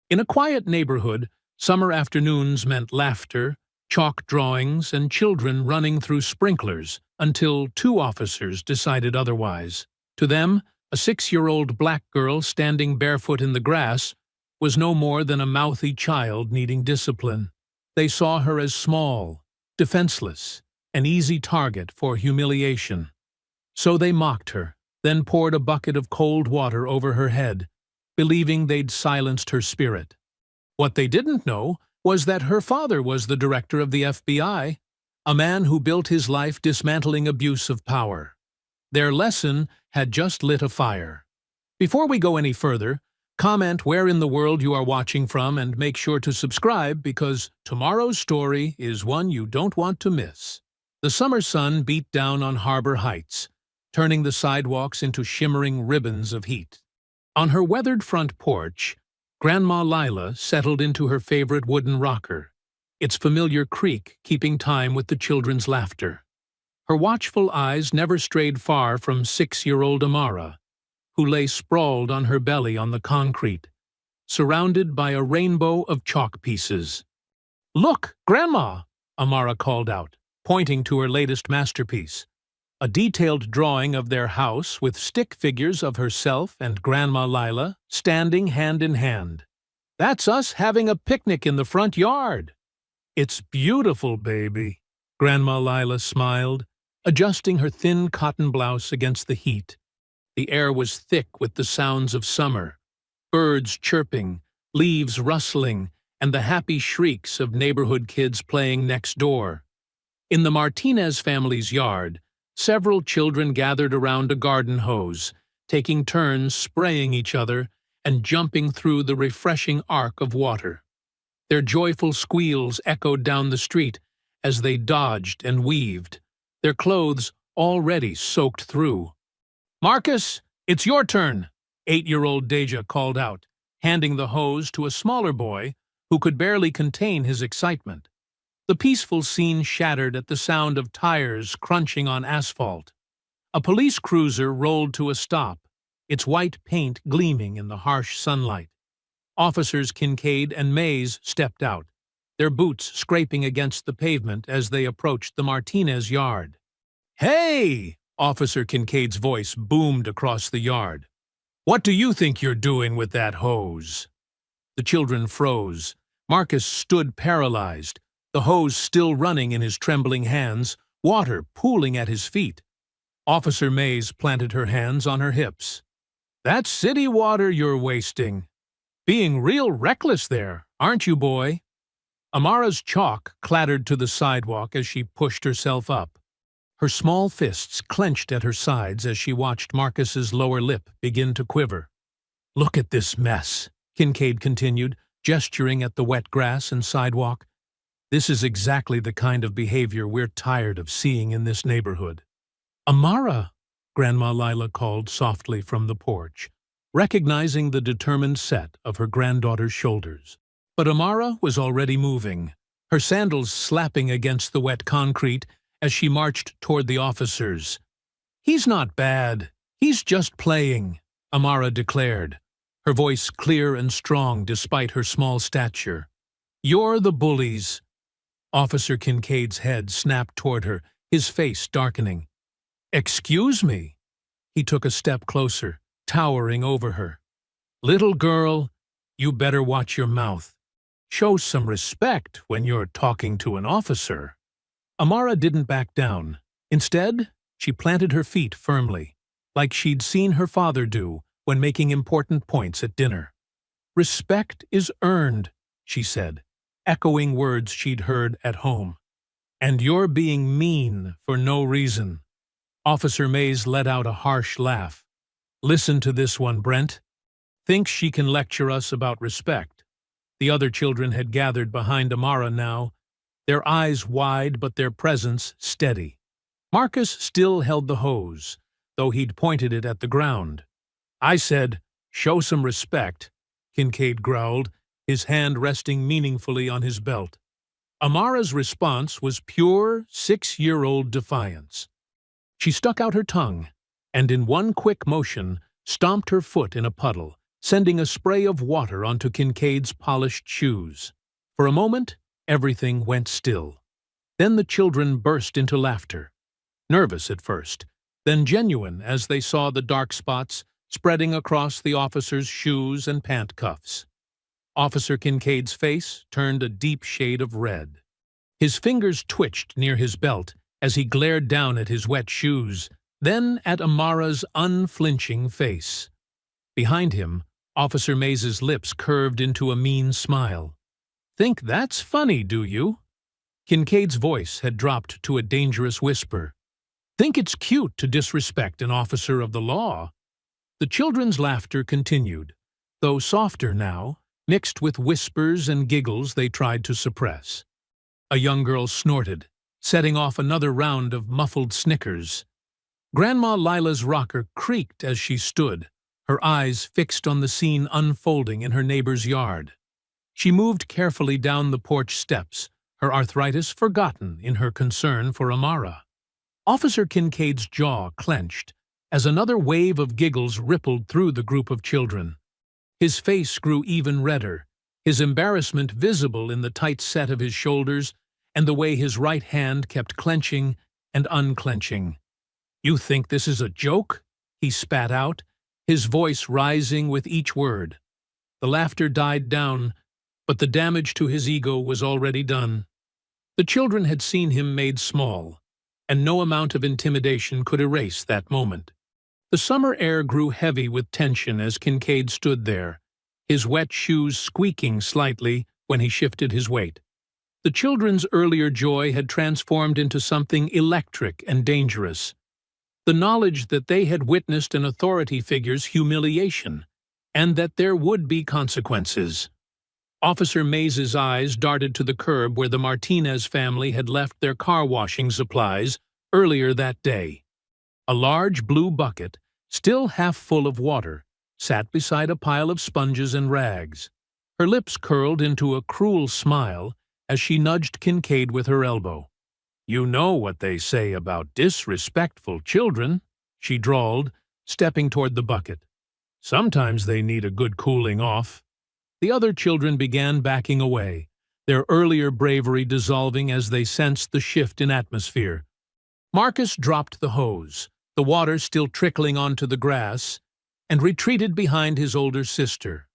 In a quiet neighborhood, summer afternoons meant laughter, chalk drawings, and children running through sprinklers until two officers decided otherwise. To them, a 6-year-old black girl standing barefoot in the grass was no more than a mouthy child needing discipline. They saw her as small, defenseless, an easy target for humiliation. So they mocked her, then poured a bucket of cold water over her head, believing they'd silenced her spirit. What they didn't know was that her father was the director of the FBI, a man who built his life dismantling abuse of power. Their lesson had just lit a fire. Before we go any further, comment where in the world you are watching from and make sure to subscribe because tomorrow's story is one you don't want to miss. The summer sun beat down on Harbor Heights, turning the sidewalks into shimmering ribbons of heat. On her weathered front porch, Grandma Lila settled into her favorite wooden rocker, its familiar creak keeping time with the children's laughter. Her watchful eyes never strayed far from 6-year-old Amara, who lay sprawled on her belly on the concrete, surrounded by a rainbow of chalk pieces. "Look, Grandma!" Amara called out, pointing to her latest masterpiece, a detailed drawing of their house with stick figures of herself and Grandma Lila standing hand in hand. "That's us having a picnic in the front yard." "It's beautiful, baby," Grandma Lila smiled, adjusting her thin cotton blouse against the heat. The air was thick with the sounds of summer, birds chirping, leaves rustling, and the happy shrieks of neighborhood kids playing next door. In the Martinez family's yard, several children gathered around a garden hose, taking turns spraying each other and jumping through the refreshing arc of water. Their joyful squeals echoed down the street as they dodged and weaved, their clothes already soaked through. "Marcus, it's your turn," 8-year-old Deja called out, handing the hose to a smaller boy who could barely contain his excitement. The peaceful scene shattered at the sound of tires crunching on asphalt. A police cruiser rolled to a stop, its white paint gleaming in the harsh sunlight. Officers Kincaid and Mays stepped out, their boots scraping against the pavement as they approached the Martinez yard. "Hey!" Officer Kincaid's voice boomed across the yard. "What do you think you're doing with that hose?" The children froze. Marcus stood paralyzed, the hose still running in his trembling hands, water pooling at his feet. Officer Mays planted her hands on her hips. "That's city water you're wasting. Being real reckless there, aren't you, boy?" Amara's chalk clattered to the sidewalk as she pushed herself up. Her small fists clenched at her sides as she watched Marcus's lower lip begin to quiver. "Look at this mess," Kincaid continued, gesturing at the wet grass and sidewalk. "This is exactly the kind of behavior we're tired of seeing in this neighborhood." "Amara," Grandma Lila called softly from the porch, recognizing the determined set of her granddaughter's shoulders. But Amara was already moving, her sandals slapping against the wet concrete as she marched toward the officers. "He's not bad. He's just playing," Amara declared, her voice clear and strong despite her small stature. "You're the bullies." Officer Kincaid's head snapped toward her, his face darkening. "Excuse me." He took a step closer, towering over her. "Little girl, you better watch your mouth. Show some respect when you're talking to an officer." Amara didn't back down. Instead, she planted her feet firmly, like she'd seen her father do when making important points at dinner. "Respect is earned," she said, echoing words she'd heard at home. "And you're being mean for no reason." Officer Mays let out a harsh laugh. "Listen to this one, Brent. Thinks she can lecture us about respect." The other children had gathered behind Amara now, their eyes wide but their presence steady. Marcus still held the hose, though he'd pointed it at the ground. "I said, show some respect," Kincaid growled, his hand resting meaningfully on his belt. Amara's response was pure 6-year-old defiance. She stuck out her tongue, and in one quick motion stomped her foot in a puddle, sending a spray of water onto Kincaid's polished shoes. For a moment, everything went still. Then the children burst into laughter. Nervous at first, then genuine as they saw the dark spots spreading across the officer's shoes and pant cuffs. Officer Kincaid's face turned a deep shade of red. His fingers twitched near his belt as he glared down at his wet shoes, then at Amara's unflinching face. Behind him, Officer Mays's lips curved into a mean smile. "Think that's funny, do you?" Kincaid's voice had dropped to a dangerous whisper. "Think it's cute to disrespect an officer of the law?" The children's laughter continued, though softer now, mixed with whispers and giggles they tried to suppress. A young girl snorted, setting off another round of muffled snickers. Grandma Lila's rocker creaked as she stood, her eyes fixed on the scene unfolding in her neighbor's yard. She moved carefully down the porch steps, her arthritis forgotten in her concern for Amara. Officer Kincaid's jaw clenched as another wave of giggles rippled through the group of children. His face grew even redder, his embarrassment visible in the tight set of his shoulders and the way his right hand kept clenching and unclenching. "You think this is a joke?" he spat out, his voice rising with each word. The laughter died down, but the damage to his ego was already done. The children had seen him made small, and no amount of intimidation could erase that moment. The summer air grew heavy with tension as Kincaid stood there, his wet shoes squeaking slightly when he shifted his weight. The children's earlier joy had transformed into something electric and dangerous. The knowledge that they had witnessed an authority figure's humiliation, and that there would be consequences. Officer Mays's eyes darted to the curb where the Martinez family had left their car washing supplies earlier that day. A large blue bucket, still half full of water, sat beside a pile of sponges and rags. Her lips curled into a cruel smile as she nudged Kincaid with her elbow. "You know what they say about disrespectful children," she drawled, stepping toward the bucket. "Sometimes they need a good cooling off." The other children began backing away, their earlier bravery dissolving as they sensed the shift in atmosphere. Marcus dropped the hose, the water still trickling onto the grass, and retreated behind his older sister.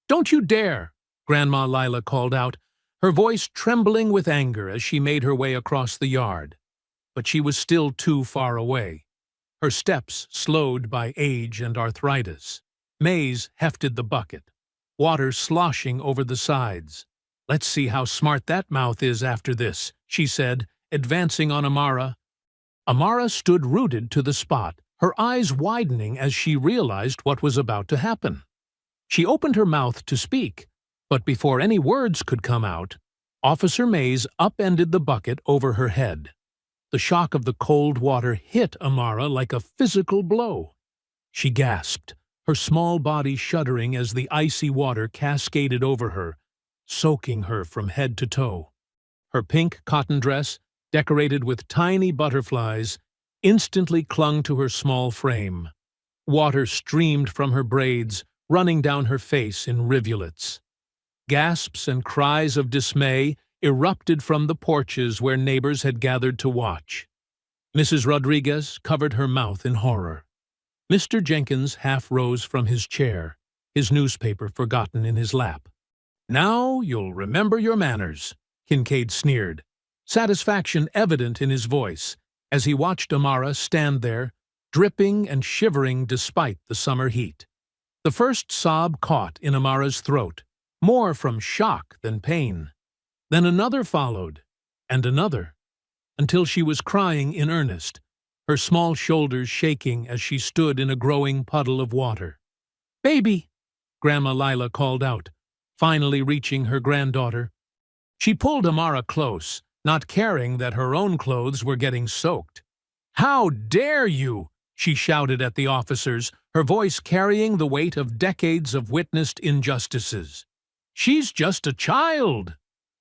"Don't you dare!" Grandma Lila called out, her voice trembling with anger as she made her way across the yard. But she was still too far away, her steps slowed by age and arthritis. Mays hefted the bucket, water sloshing over the sides. "Let's see how smart that mouth is after this," she said, advancing on Amara. Amara stood rooted to the spot, her eyes widening as she realized what was about to happen. She opened her mouth to speak, but before any words could come out, Officer Mays upended the bucket over her head. The shock of the cold water hit Amara like a physical blow. She gasped, her small body shuddering as the icy water cascaded over her, soaking her from head to toe. Her pink cotton dress, decorated with tiny butterflies, instantly clung to her small frame. Water streamed from her braids, running down her face in rivulets. Gasps and cries of dismay erupted from the porches where neighbors had gathered to watch. Mrs. Rodriguez covered her mouth in horror. Mr. Jenkins half rose from his chair, his newspaper forgotten in his lap. "Now you'll remember your manners," Kincaid sneered, satisfaction evident in his voice as he watched Amara stand there, dripping and shivering despite the summer heat. The first sob caught in Amara's throat, more from shock than pain. Then another followed, and another, until she was crying in earnest, her small shoulders shaking as she stood in a growing puddle of water. "Baby!" Grandma Lila called out, finally reaching her granddaughter. She pulled Amara close, not caring that her own clothes were getting soaked. "How dare you!" she shouted at the officers, her voice carrying the weight of decades of witnessed injustices. "She's just a child."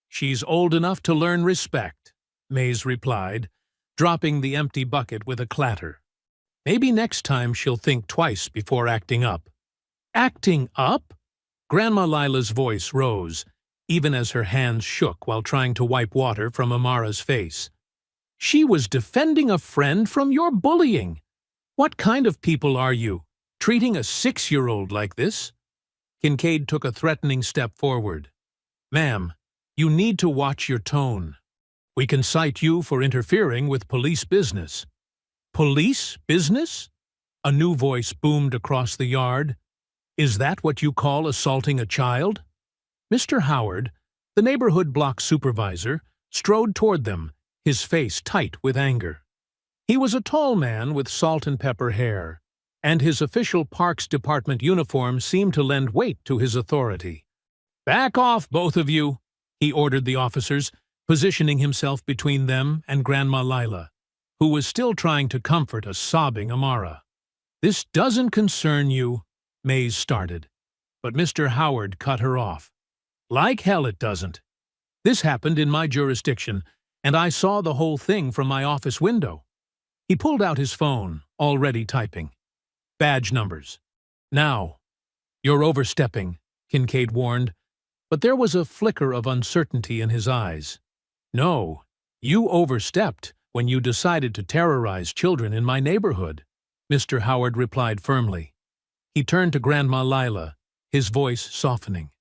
"She's old enough to learn respect," Mays replied, dropping the empty bucket with a clatter. "Maybe next time she'll think twice before acting up." Acting up? Grandma Lila's voice rose, even as her hands shook while trying to wipe water from Amara's face. She was defending a friend from your bullying. What kind of people are you, treating a 6-year-old like this? Kincaid took a threatening step forward. Ma'am, you need to watch your tone. We can cite you for interfering with police business. Police business? A new voice boomed across the yard. Is that what you call assaulting a child? Mr. Howard, the neighborhood block supervisor, strode toward them, his face tight with anger. He was a tall man with salt and pepper hair, and his official Parks Department uniform seemed to lend weight to his authority. Back off, both of you, he ordered the officers, positioning himself between them and Grandma Lila, who was still trying to comfort a sobbing Amara. This doesn't concern you, Mays started, but Mr. Howard cut her off. Like hell it doesn't. This happened in my jurisdiction, and I saw the whole thing from my office window. He pulled out his phone, already typing. Badge numbers. Now. You're overstepping, Kincaid warned, but there was a flicker of uncertainty in his eyes. No, you overstepped when you decided to terrorize children in my neighborhood, Mr. Howard replied firmly. He turned to Grandma Lila, his voice softening.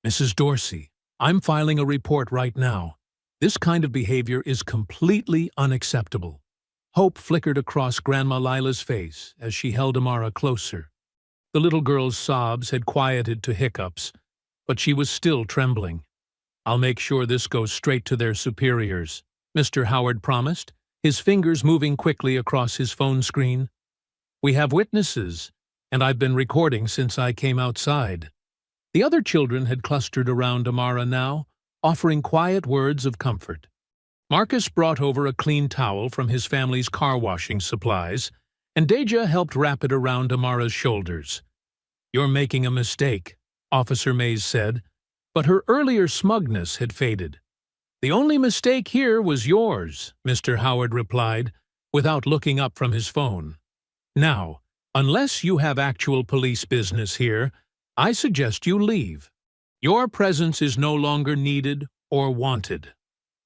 Mrs. Dorsey, I'm filing a report right now. This kind of behavior is completely unacceptable. Hope flickered across Grandma Lila's face as she held Amara closer. The little girl's sobs had quieted to hiccups, but she was still trembling. I'll make sure this goes straight to their superiors, Mr. Howard promised, his fingers moving quickly across his phone screen. We have witnesses, and I've been recording since I came outside. The other children had clustered around Amara now, offering quiet words of comfort. Marcus brought over a clean towel from his family's car washing supplies, and Deja helped wrap it around Amara's shoulders. You're making a mistake, Officer Mays said, but her earlier smugness had faded. The only mistake here was yours, Mr. Howard replied, without looking up from his phone. Now, unless you have actual police business here, I suggest you leave. Your presence is no longer needed or wanted.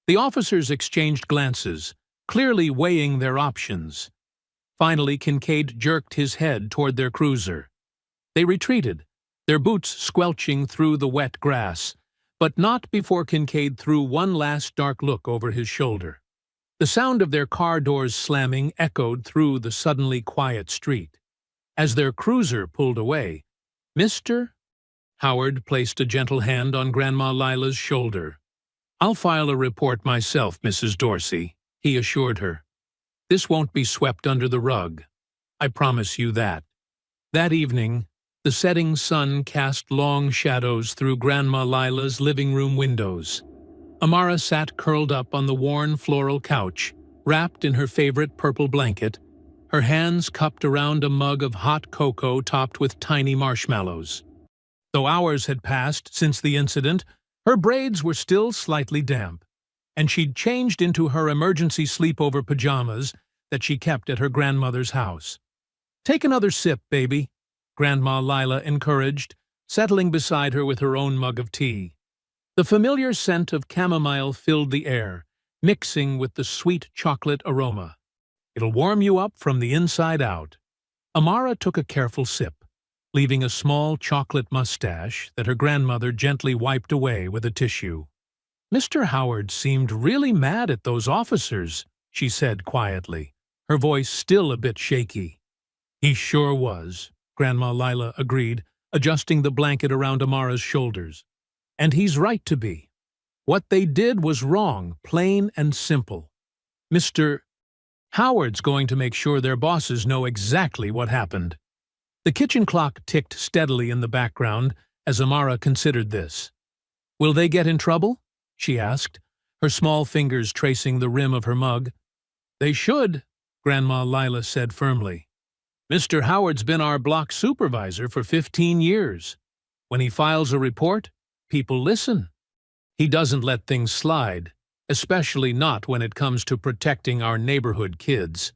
The officers exchanged glances, clearly weighing their options. Finally, Kincaid jerked his head toward their cruiser. They retreated, their boots squelching through the wet grass, but not before Kincaid threw one last dark look over his shoulder. The sound of their car doors slamming echoed through the suddenly quiet street. As their cruiser pulled away, Mr. Howard placed a gentle hand on Grandma Lila's shoulder. I'll file a report myself, Mrs. Dorsey, he assured her. This won't be swept under the rug. I promise you that. That evening, the setting sun cast long shadows through Grandma Lila's living room windows. Amara sat curled up on the worn floral couch, wrapped in her favorite purple blanket, her hands cupped around a mug of hot cocoa topped with tiny marshmallows. Though hours had passed since the incident, her braids were still slightly damp, and she'd changed into her emergency sleepover pajamas that she kept at her grandmother's house. Take another sip, baby, Grandma Lila encouraged, settling beside her with her own mug of tea. The familiar scent of chamomile filled the air, mixing with the sweet chocolate aroma. It'll warm you up from the inside out. Amara took a careful sip, leaving a small chocolate mustache that her grandmother gently wiped away with a tissue. Mr. Howard seemed really mad at those officers, she said quietly, her voice still a bit shaky. He sure was, Grandma Lila agreed, adjusting the blanket around Amara's shoulders. And he's right to be. What they did was wrong, plain and simple. Mr. Howard's going to make sure their bosses know exactly what happened. The kitchen clock ticked steadily in the background as Amara considered this. Will they get in trouble? She asked, her small fingers tracing the rim of her mug. They should, Grandma Lila said firmly. Mr. Howard's been our block supervisor for 15 years. When he files a report, people listen. He doesn't let things slide, especially not when it comes to protecting our neighborhood kids.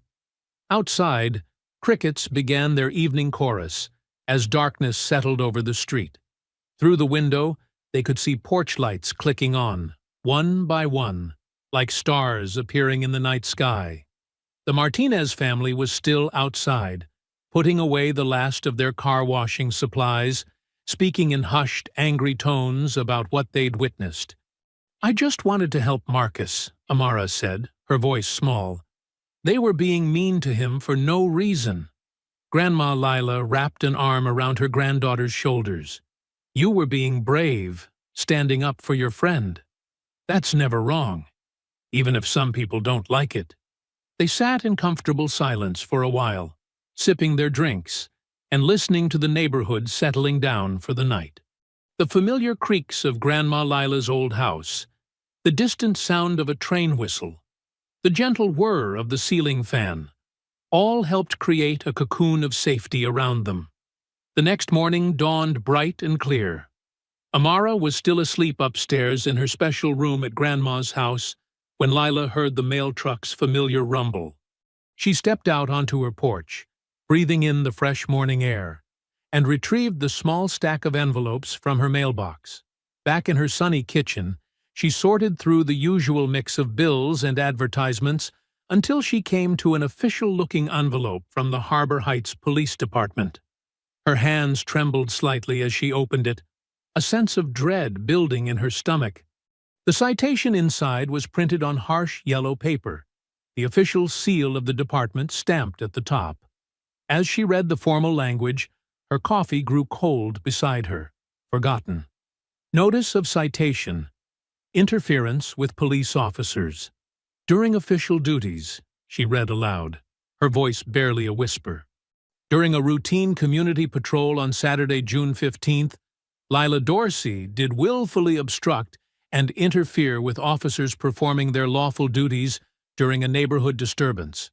Outside, crickets began their evening chorus, as darkness settled over the street. Through the window, they could see porch lights clicking on, one by one, like stars appearing in the night sky. The Martinez family was still outside, putting away the last of their car-washing supplies, speaking in hushed, angry tones about what they'd witnessed. "I just wanted to help Marcus," Amara said, her voice small. "They were being mean to him for no reason." Grandma Lila wrapped an arm around her granddaughter's shoulders. "You were being brave, standing up for your friend. That's never wrong, even if some people don't like it." They sat in comfortable silence for a while, sipping their drinks and listening to the neighborhood settling down for the night. The familiar creaks of Grandma Lila's old house, the distant sound of a train whistle, the gentle whir of the ceiling fan, all helped create a cocoon of safety around them. The next morning dawned bright and clear. Amara was still asleep upstairs in her special room at Grandma's house when Lila heard the mail truck's familiar rumble. She stepped out onto her porch, breathing in the fresh morning air, and retrieved the small stack of envelopes from her mailbox. Back in her sunny kitchen, she sorted through the usual mix of bills and advertisements until she came to an official-looking envelope from the Harbor Heights Police Department. Her hands trembled slightly as she opened it, a sense of dread building in her stomach. The citation inside was printed on harsh yellow paper, the official seal of the department stamped at the top. As she read the formal language, her coffee grew cold beside her, forgotten. Notice of citation: interference with police officers. During official duties, she read aloud, her voice barely a whisper. During a routine community patrol on Saturday, June 15th, Lila Dorsey did willfully obstruct and interfere with officers performing their lawful duties during a neighborhood disturbance.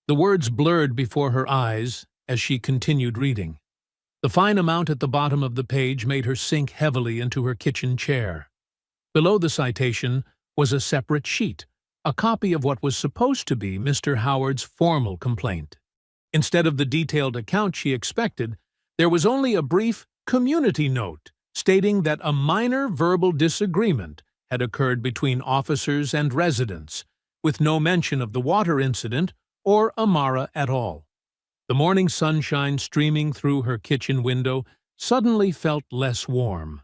The words blurred before her eyes as she continued reading. The fine amount at the bottom of the page made her sink heavily into her kitchen chair. Below the citation was a separate sheet, a copy of what was supposed to be Mr. Howard's formal complaint. Instead of the detailed account she expected, there was only a brief community note stating that a minor verbal disagreement had occurred between officers and residents, with no mention of the water incident or Amara at all. The morning sunshine streaming through her kitchen window suddenly felt less warm.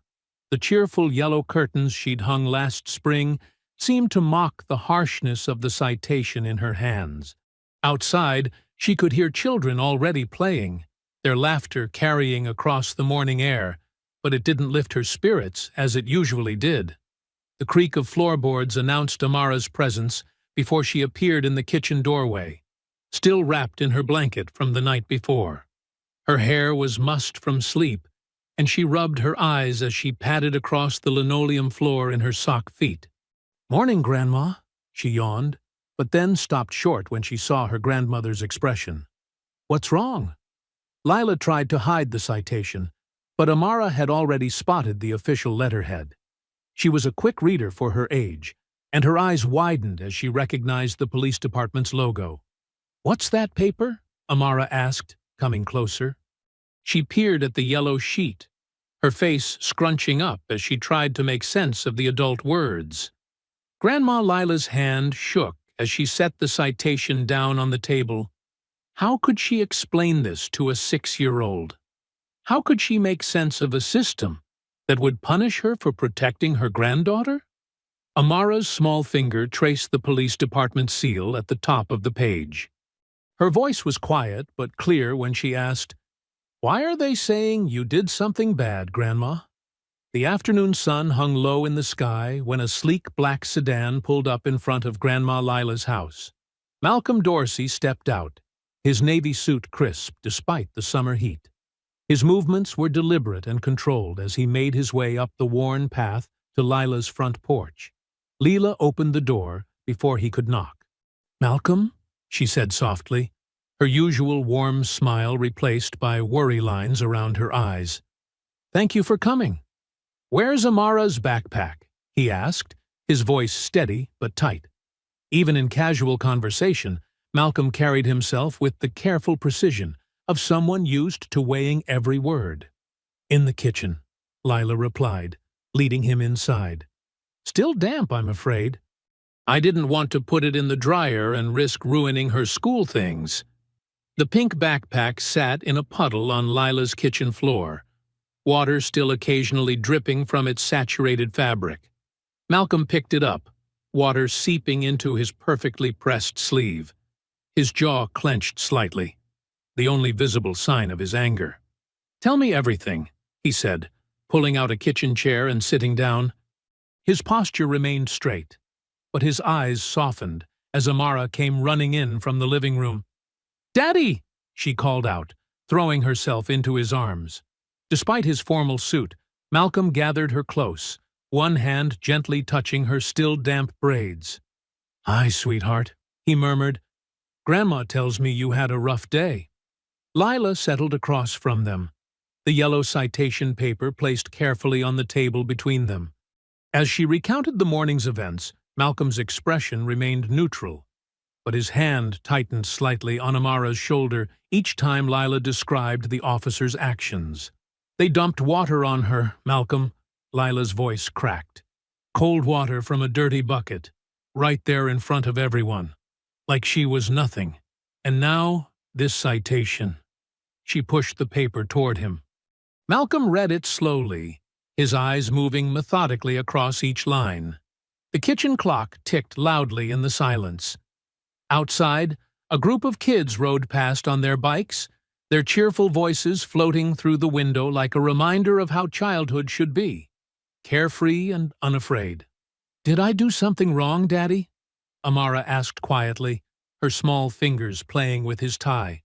The cheerful yellow curtains she'd hung last spring seemed to mock the harshness of the citation in her hands. Outside, she could hear children already playing, their laughter carrying across the morning air, but it didn't lift her spirits as it usually did. The creak of floorboards announced Amara's presence before she appeared in the kitchen doorway, still wrapped in her blanket from the night before. Her hair was mussed from sleep, and she rubbed her eyes as she padded across the linoleum floor in her sock feet. "Morning, Grandma," she yawned, but then stopped short when she saw her grandmother's expression. "What's wrong?" Lila tried to hide the citation, but Amara had already spotted the official letterhead. She was a quick reader for her age, and her eyes widened as she recognized the police department's logo. "What's that paper?" Amara asked, coming closer. She peered at the yellow sheet, her face scrunching up as she tried to make sense of the adult words. Grandma Lila's hand shook as she set the citation down on the table. How could she explain this to a 6-year-old? How could she make sense of a system that would punish her for protecting her granddaughter? Amara's small finger traced the police department seal at the top of the page. Her voice was quiet but clear when she asked, "Why are they saying you did something bad, Grandma?" The afternoon sun hung low in the sky when a sleek black sedan pulled up in front of Grandma Lila's house. Malcolm Dorsey stepped out, his navy suit crisp despite the summer heat. His movements were deliberate and controlled as he made his way up the worn path to Lila's front porch. Lila opened the door before he could knock. "Malcolm?" she said softly, her usual warm smile replaced by worry lines around her eyes. "Thank you for coming." "Where's Amara's backpack?" he asked, his voice steady but tight. Even in casual conversation, Malcolm carried himself with the careful precision of someone used to weighing every word. "In the kitchen," Lila replied, leading him inside. "Still damp, I'm afraid." "I didn't want to put it in the dryer and risk ruining her school things." The pink backpack sat in a puddle on Lila's kitchen floor, water still occasionally dripping from its saturated fabric. Malcolm picked it up, water seeping into his perfectly pressed sleeve. His jaw clenched slightly, the only visible sign of his anger. "Tell me everything," he said, pulling out a kitchen chair and sitting down. His posture remained straight, but his eyes softened as Amara came running in from the living room. "Daddy!" she called out, throwing herself into his arms. Despite his formal suit, Malcolm gathered her close, one hand gently touching her still damp braids. "Hi, sweetheart," he murmured. "Grandma tells me you had a rough day." Lila settled across from them, the yellow citation paper placed carefully on the table between them. As she recounted the morning's events, Malcolm's expression remained neutral, but his hand tightened slightly on Amara's shoulder each time Lila described the officer's actions. "They dumped water on her, Malcolm," Lila's voice cracked. "Cold water from a dirty bucket, right there in front of everyone, like she was nothing. And now, this citation." She pushed the paper toward him. Malcolm read it slowly, his eyes moving methodically across each line. The kitchen clock ticked loudly in the silence. Outside, a group of kids rode past on their bikes, their cheerful voices floating through the window like a reminder of how childhood should be, carefree and unafraid. "Did I do something wrong, Daddy?" Amara asked quietly, her small fingers playing with his tie.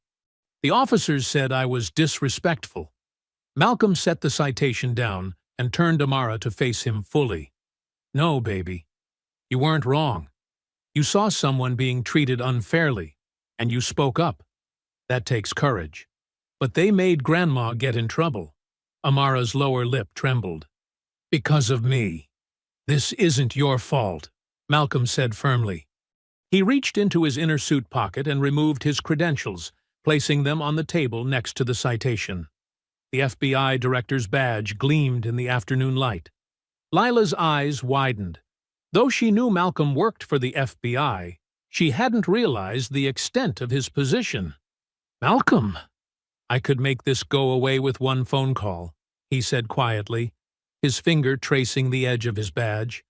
"The officers said I was disrespectful." Malcolm set the citation down and turned Amara to face him fully. "No, baby. You weren't wrong. You saw someone being treated unfairly, and you spoke up. That takes courage. But they made Grandma get in trouble." Amara's lower lip trembled. "Because of me. This isn't your fault," Malcolm said firmly. He reached into his inner suit pocket and removed his credentials, placing them on the table next to the citation. The FBI director's badge gleamed in the afternoon light. Lila's eyes widened. Though she knew Malcolm worked for the FBI, she hadn't realized the extent of his position. "Malcolm!" "I could make this go away with one phone call," he said quietly, his finger tracing the edge of his badge.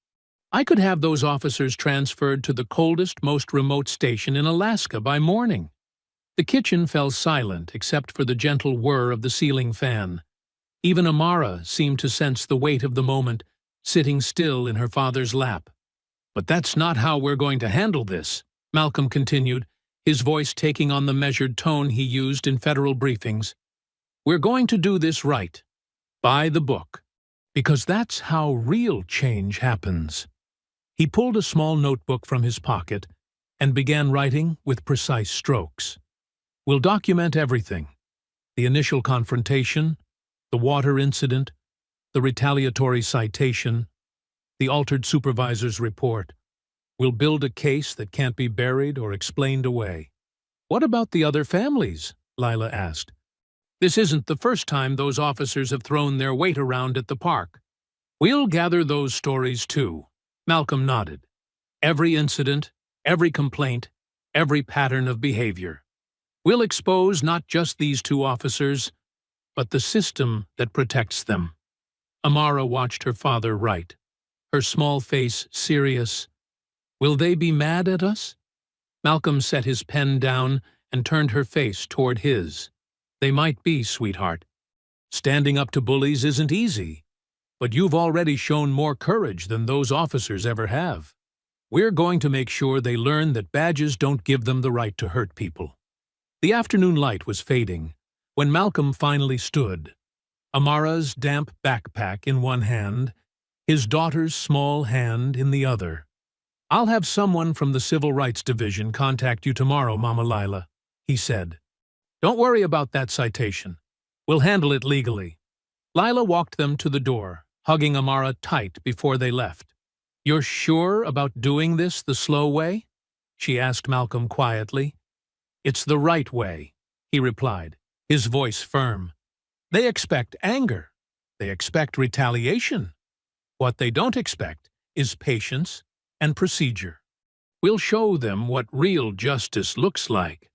"I could have those officers transferred to the coldest, most remote station in Alaska by morning." The kitchen fell silent except for the gentle whir of the ceiling fan. Even Amara seemed to sense the weight of the moment, sitting still in her father's lap. "But that's not how we're going to handle this," Malcolm continued, his voice taking on the measured tone he used in federal briefings. "We're going to do this right, by the book, because that's how real change happens." He pulled a small notebook from his pocket and began writing with precise strokes. "We'll document everything: the initial confrontation, the water incident, the retaliatory citation, the altered supervisor's report. We'll build a case that can't be buried or explained away." "What about the other families?" Lila asked. "This isn't the first time those officers have thrown their weight around at the park." "We'll gather those stories too," Malcolm nodded. "Every incident, every complaint, every pattern of behavior. We'll expose not just these two officers, but the system that protects them." Amara watched her father write, her small face serious. "Will they be mad at us?" Malcolm set his pen down and turned her face toward his. "They might be, sweetheart. Standing up to bullies isn't easy, but you've already shown more courage than those officers ever have. We're going to make sure they learn that badges don't give them the right to hurt people." The afternoon light was fading when Malcolm finally stood, Amara's damp backpack in one hand, his daughter's small hand in the other. "I'll have someone from the Civil Rights Division contact you tomorrow, Mama Lila," he said. "Don't worry about that citation. We'll handle it legally." Lila walked them to the door, hugging Amara tight before they left. "You're sure about doing this the slow way?" she asked Malcolm quietly. "It's the right way," he replied, his voice firm. They expect anger. They expect retaliation. What they don't expect is patience and procedure. We'll show them what real justice looks like.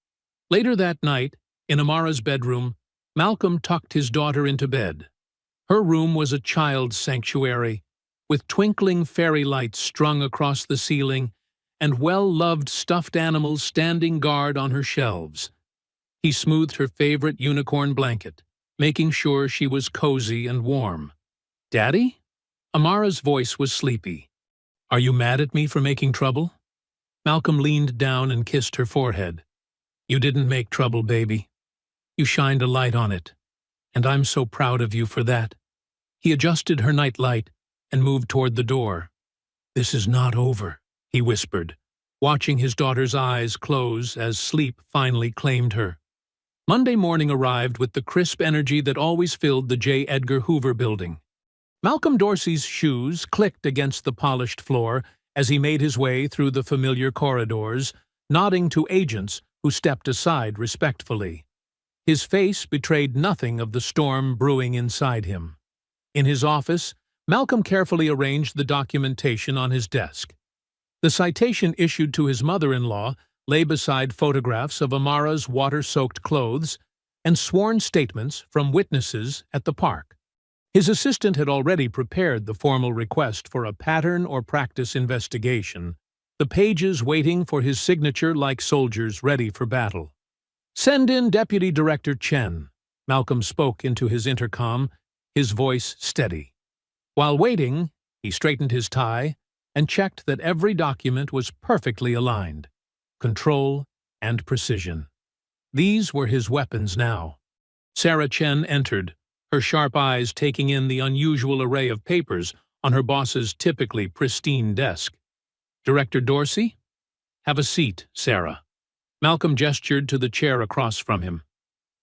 Later that night, in Amara's bedroom, Malcolm tucked his daughter into bed. Her room was a child's sanctuary, with twinkling fairy lights strung across the ceiling and well-loved stuffed animals standing guard on her shelves. He smoothed her favorite unicorn blanket, making sure she was cozy and warm. "Daddy?" Amara's voice was sleepy. "Are you mad at me for making trouble?" Malcolm leaned down and kissed her forehead. "You didn't make trouble, baby. You shined a light on it, and I'm so proud of you for that." He adjusted her nightlight and moved toward the door. "This is not over," he whispered, watching his daughter's eyes close as sleep finally claimed her. Monday morning arrived with the crisp energy that always filled the J. Edgar Hoover building. Malcolm Dorsey's shoes clicked against the polished floor as he made his way through the familiar corridors, nodding to agents who stepped aside respectfully. His face betrayed nothing of the storm brewing inside him. In his office, Malcolm carefully arranged the documentation on his desk. The citation issued to his mother-in-law lay beside photographs of Amara's water-soaked clothes and sworn statements from witnesses at the park. His assistant had already prepared the formal request for a pattern or practice investigation, the pages waiting for his signature like soldiers ready for battle. "Send in Deputy Director Chen," Malcolm spoke into his intercom, his voice steady. While waiting, he straightened his tie and checked that every document was perfectly aligned. Control and precision. These were his weapons now. Sarah Chen entered, her sharp eyes taking in the unusual array of papers on her boss's typically pristine desk. "Director Dorsey?" "Have a seat, Sarah." Malcolm gestured to the chair across from him.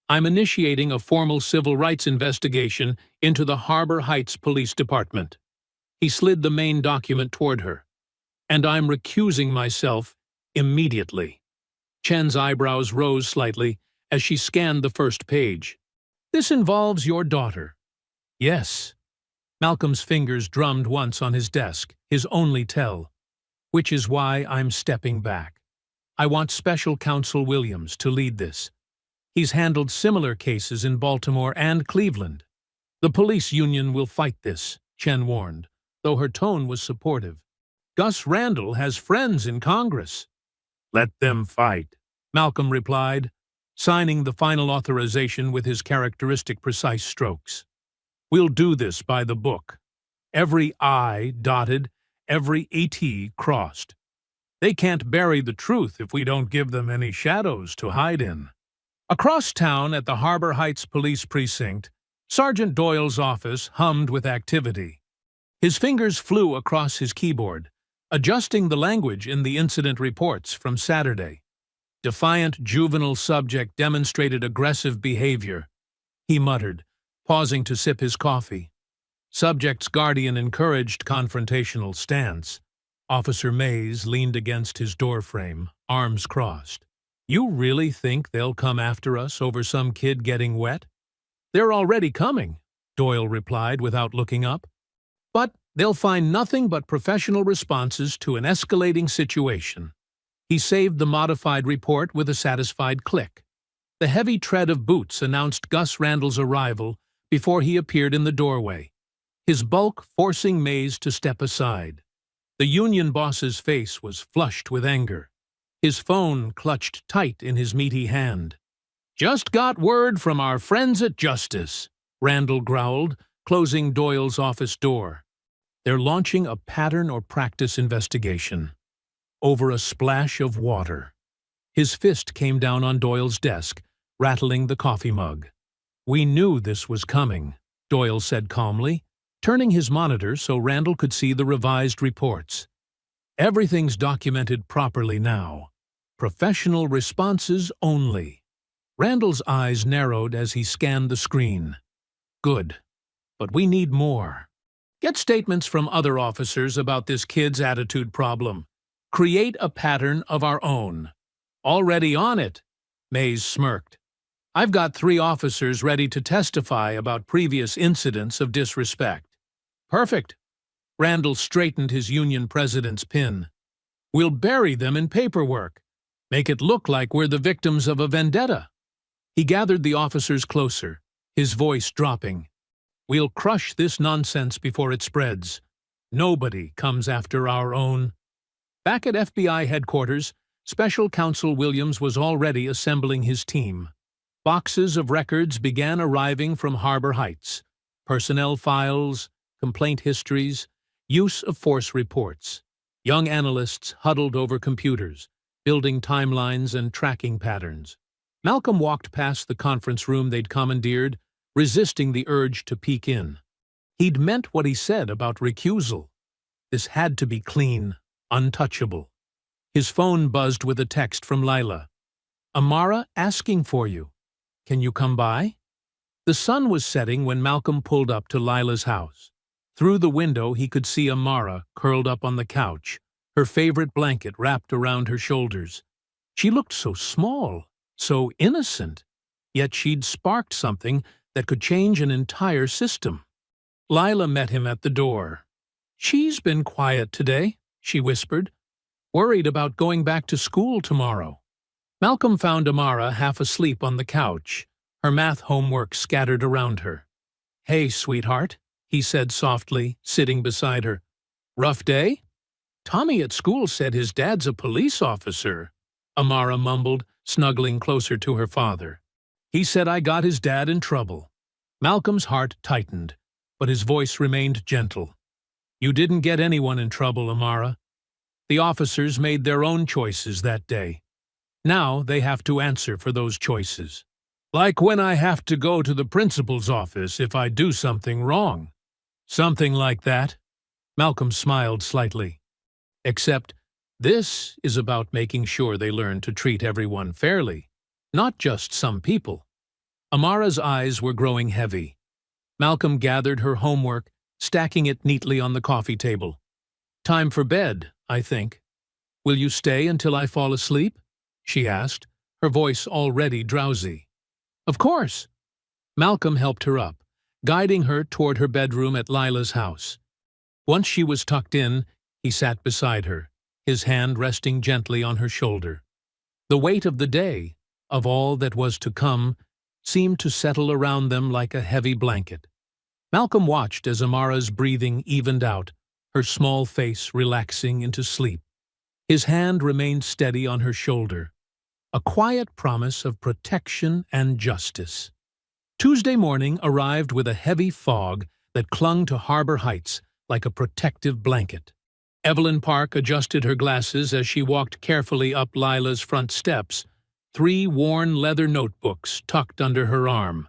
"I'm initiating a formal civil rights investigation into the Harbor Heights Police Department." He slid the main document toward her. "And I'm recusing myself immediately." Chen's eyebrows rose slightly as she scanned the first page. "This involves your daughter." "Yes." Malcolm's fingers drummed once on his desk, his only tell. "Which is why I'm stepping back. I want Special Counsel Williams to lead this. He's handled similar cases in Baltimore and Cleveland. The police union will fight this," Chen warned, though her tone was supportive. "Gus Randall has friends in Congress." "Let them fight," Malcolm replied, signing the final authorization with his characteristic precise strokes. "We'll do this by the book. Every I dotted, every AT crossed. They can't bury the truth if we don't give them any shadows to hide in." Across town at the Harbor Heights Police Precinct, Sergeant Doyle's office hummed with activity. His fingers flew across his keyboard, adjusting the language in the incident reports from Saturday. Defiant juvenile subject demonstrated aggressive behavior, he muttered, pausing to sip his coffee. Subject's guardian encouraged confrontational stance. Officer Mays leaned against his doorframe, arms crossed. "You really think they'll come after us over some kid getting wet?" "They're already coming," Doyle replied without looking up. "But they'll find nothing but professional responses to an escalating situation." He saved the modified report with a satisfied click. The heavy tread of boots announced Gus Randall's arrival before he appeared in the doorway, his bulk forcing Mays to step aside. The union boss's face was flushed with anger. His phone clutched tight in his meaty hand. "Just got word from our friends at Justice," Randall growled, closing Doyle's office door. "They're launching a pattern or practice investigation." Over a splash of water. His fist came down on Doyle's desk, rattling the coffee mug. "We knew this was coming," Doyle said calmly, turning his monitor so Randall could see the revised reports. "Everything's documented properly now. Professional responses only." Randall's eyes narrowed as he scanned the screen. "Good. But we need more. Get statements from other officers about this kid's attitude problem. Create a pattern of our own." "Already on it," Mays smirked. I've got 3 officers ready to testify about previous incidents of disrespect. Perfect. Randall straightened his union president's pin. We'll bury them in paperwork. Make it look like we're the victims of a vendetta. He gathered the officers closer, his voice dropping. We'll crush this nonsense before it spreads. Nobody comes after our own. Back at FBI headquarters, Special Counsel Williams was already assembling his team. Boxes of records began arriving from Harbor Heights. Personnel files, complaint histories, use of force reports. Young analysts huddled over computers, building timelines and tracking patterns. Malcolm walked past the conference room they'd commandeered, resisting the urge to peek in. He'd meant what he said about recusal. This had to be clean, untouchable. His phone buzzed with a text from Lila. Amara asking for you. Can you come by? The sun was setting when Malcolm pulled up to Lila's house. Through the window he could see Amara curled up on the couch, her favorite blanket wrapped around her shoulders. She looked so small, so innocent, yet she'd sparked something that could change an entire system. Lila met him at the door. She's been quiet today, she whispered, worried about going back to school tomorrow. Malcolm found Amara half asleep on the couch, her math homework scattered around her. Hey, sweetheart, he said softly, sitting beside her. Rough day? Tommy at school said his dad's a police officer, Amara mumbled, snuggling closer to her father. He said I got his dad in trouble. Malcolm's heart tightened, but his voice remained gentle. You didn't get anyone in trouble, Amara. The officers made their own choices that day. Now they have to answer for those choices. Like when I have to go to the principal's office if I do something wrong. Something like that. Malcolm smiled slightly. Except this is about making sure they learn to treat everyone fairly, not just some people. Amara's eyes were growing heavy. Malcolm gathered her homework, stacking it neatly on the coffee table. Time for bed, I think. Will you stay until I fall asleep? She asked, her voice already drowsy. Of course. Malcolm helped her up, guiding her toward her bedroom at Lila's house. Once she was tucked in, he sat beside her, his hand resting gently on her shoulder. The weight of the day, of all that was to come, seemed to settle around them like a heavy blanket. Malcolm watched as Amara's breathing evened out, her small face relaxing into sleep. His hand remained steady on her shoulder, a quiet promise of protection and justice. Tuesday morning arrived with a heavy fog that clung to Harbor Heights like a protective blanket. Evelyn Park adjusted her glasses as she walked carefully up Lila's front steps, 3 worn leather notebooks tucked under her arm.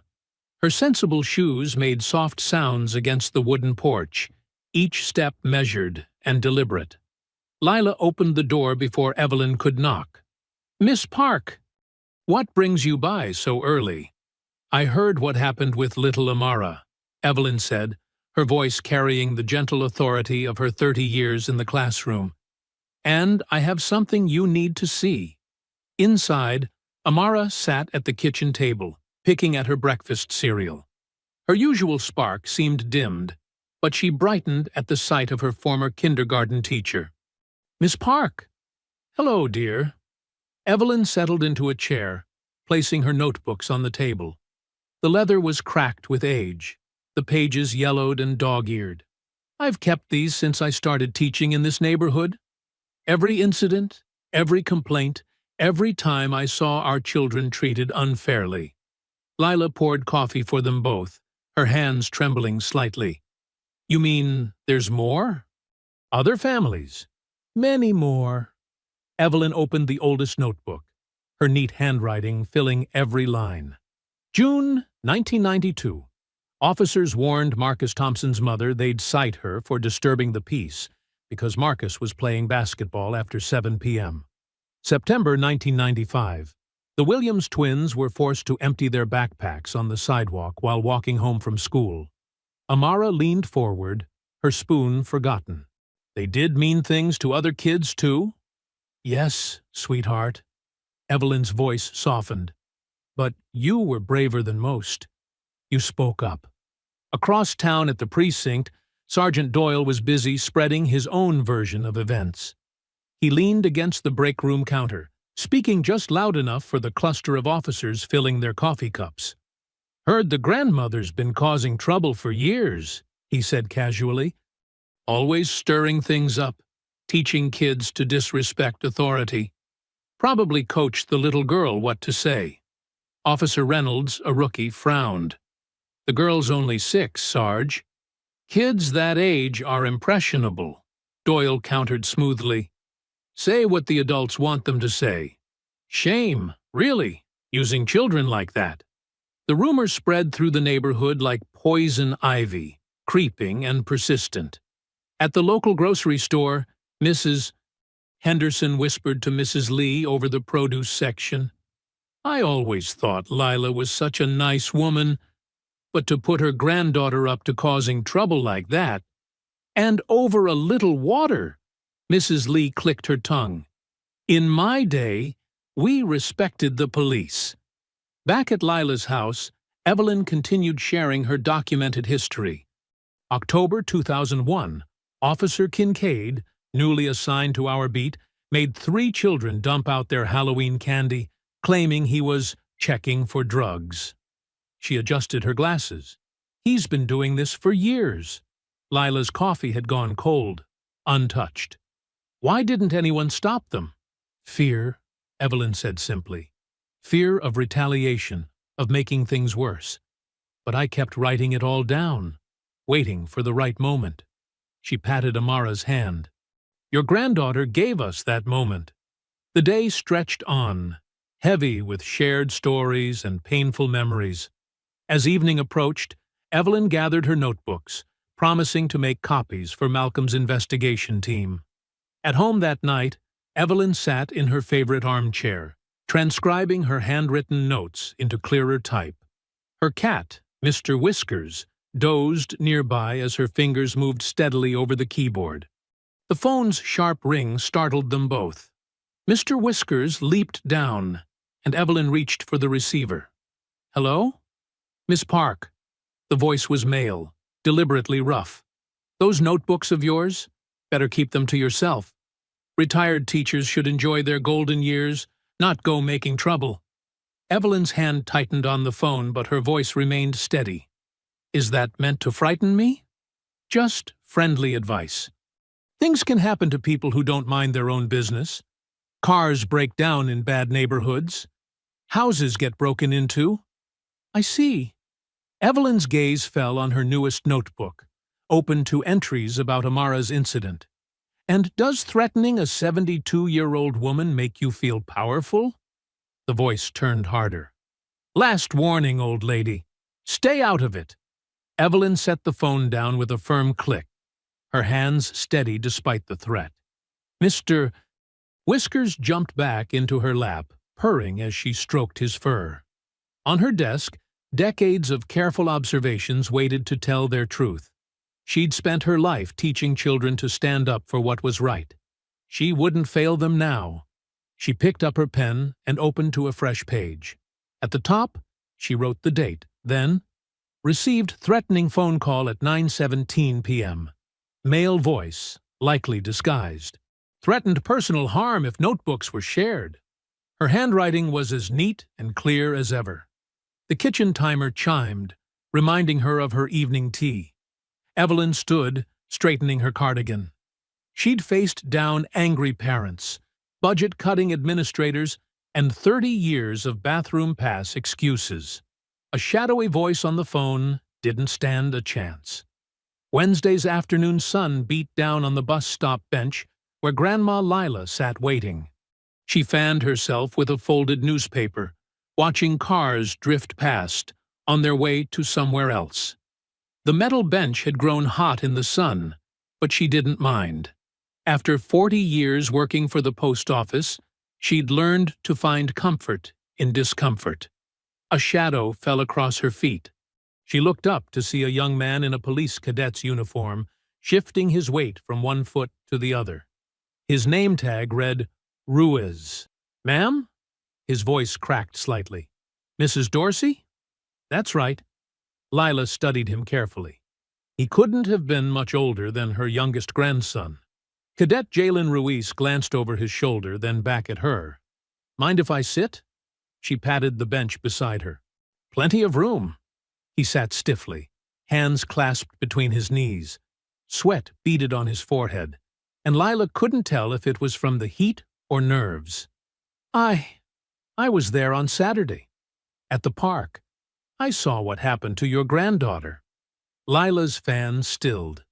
Her sensible shoes made soft sounds against the wooden porch, each step measured and deliberate. Lila opened the door before Evelyn could knock. Miss Park, what brings you by so early? I heard what happened with little Amara, Evelyn said, her voice carrying the gentle authority of her 30 years in the classroom. And I have something you need to see. Inside, Amara sat at the kitchen table, picking at her breakfast cereal. Her usual spark seemed dimmed, but she brightened at the sight of her former kindergarten teacher. Miss Park. Hello, dear. Evelyn settled into a chair, placing her notebooks on the table. The leather was cracked with age, the pages yellowed and dog-eared. I've kept these since I started teaching in this neighborhood. Every incident, every complaint, every time I saw our children treated unfairly. Lila poured coffee for them both, her hands trembling slightly. You mean there's more? Other families? Many more. Evelyn opened the oldest notebook, her neat handwriting filling every line. June 1992. Officers warned Marcus Thompson's mother they'd cite her for disturbing the peace because Marcus was playing basketball after 7 p.m. September 1995. The Williams twins were forced to empty their backpacks on the sidewalk while walking home from school. Amara leaned forward, her spoon forgotten. They did mean things to other kids, too? Yes, sweetheart. Evelyn's voice softened. But you were braver than most. You spoke up. Across town at the precinct, Sergeant Doyle was busy spreading his own version of events. He leaned against the break room counter, speaking just loud enough for the cluster of officers filling their coffee cups. "Heard the grandmother's been causing trouble for years," he said casually. "Always stirring things up, teaching kids to disrespect authority. Probably coached the little girl what to say." Officer Reynolds, a rookie, frowned. "The girl's only 6, Sarge." "Kids that age are impressionable," Doyle countered smoothly. "Say what the adults want them to say. Shame, really, using children like that." The rumor spread through the neighborhood like poison ivy, creeping and persistent. At the local grocery store, Mrs. Henderson whispered to Mrs. Lee over the produce section, "I always thought Lila was such a nice woman, but to put her granddaughter up to causing trouble like that, and over a little water." Mrs. Lee clicked her tongue. "In my day, we respected the police." Back at Lila's house, Evelyn continued sharing her documented history. October 2001, Officer Kincaid, newly assigned to our beat, made 3 children dump out their Halloween candy, claiming he was checking for drugs. She adjusted her glasses. "He's been doing this for years." Lila's coffee had gone cold, untouched. "Why didn't anyone stop them?" "Fear," Evelyn said simply. "Fear of retaliation, of making things worse. But I kept writing it all down, waiting for the right moment." She patted Amara's hand. "Your granddaughter gave us that moment." The day stretched on, heavy with shared stories and painful memories. As evening approached, Evelyn gathered her notebooks, promising to make copies for Malcolm's investigation team. At home that night, Evelyn sat in her favorite armchair, transcribing her handwritten notes into clearer type. Her cat, Mr. Whiskers, dozed nearby as her fingers moved steadily over the keyboard. The phone's sharp ring startled them both. Mr. Whiskers leaped down, and Evelyn reached for the receiver. "Hello?" "Miss Park." The voice was male, deliberately rough. "Those notebooks of yours? Better keep them to yourself. Retired teachers should enjoy their golden years, not go making trouble." Evelyn's hand tightened on the phone, but her voice remained steady. "Is that meant to frighten me?" "Just friendly advice. Things can happen to people who don't mind their own business. Cars break down in bad neighborhoods. Houses get broken into." "I see." Evelyn's gaze fell on her newest notebook, open to entries about Amara's incident. "And does threatening a 72-year-old woman make you feel powerful?" The voice turned harder. "Last warning, old lady. Stay out of it." Evelyn set the phone down with a firm click, her hands steady despite the threat. Mr. Whiskers jumped back into her lap, purring as she stroked his fur. On her desk, decades of careful observations waited to tell their truth. She'd spent her life teaching children to stand up for what was right. She wouldn't fail them now. She picked up her pen and opened to a fresh page. At the top, she wrote the date, then, received threatening phone call at 9:17 p.m. Male voice, likely disguised. Threatened personal harm if notebooks were shared. Her handwriting was as neat and clear as ever. The kitchen timer chimed, reminding her of her evening tea. Evelyn stood, straightening her cardigan. She'd faced down angry parents, budget-cutting administrators, and 30 years of bathroom pass excuses. A shadowy voice on the phone didn't stand a chance. Wednesday's afternoon sun beat down on the bus stop bench where Grandma Lila sat waiting. She fanned herself with a folded newspaper, watching cars drift past, on their way to somewhere else. The metal bench had grown hot in the sun, but she didn't mind. After 40 years working for the post office, she'd learned to find comfort in discomfort. A shadow fell across her feet. She looked up to see a young man in a police cadet's uniform, shifting his weight from one foot to the other. His name tag read, Ruiz. "Ma'am?" His voice cracked slightly. Mrs. Dorsey? That's right. Lila studied him carefully. He couldn't have been much older than her youngest grandson. Cadet Jalen Ruiz glanced over his shoulder, then back at her. Mind if I sit? She patted the bench beside her. Plenty of room. He sat stiffly, hands clasped between his knees. Sweat beaded on his forehead, and Lila couldn't tell if it was from the heat or nerves. I was there on Saturday. At the park. I saw what happened to your granddaughter. Lila's fan stilled.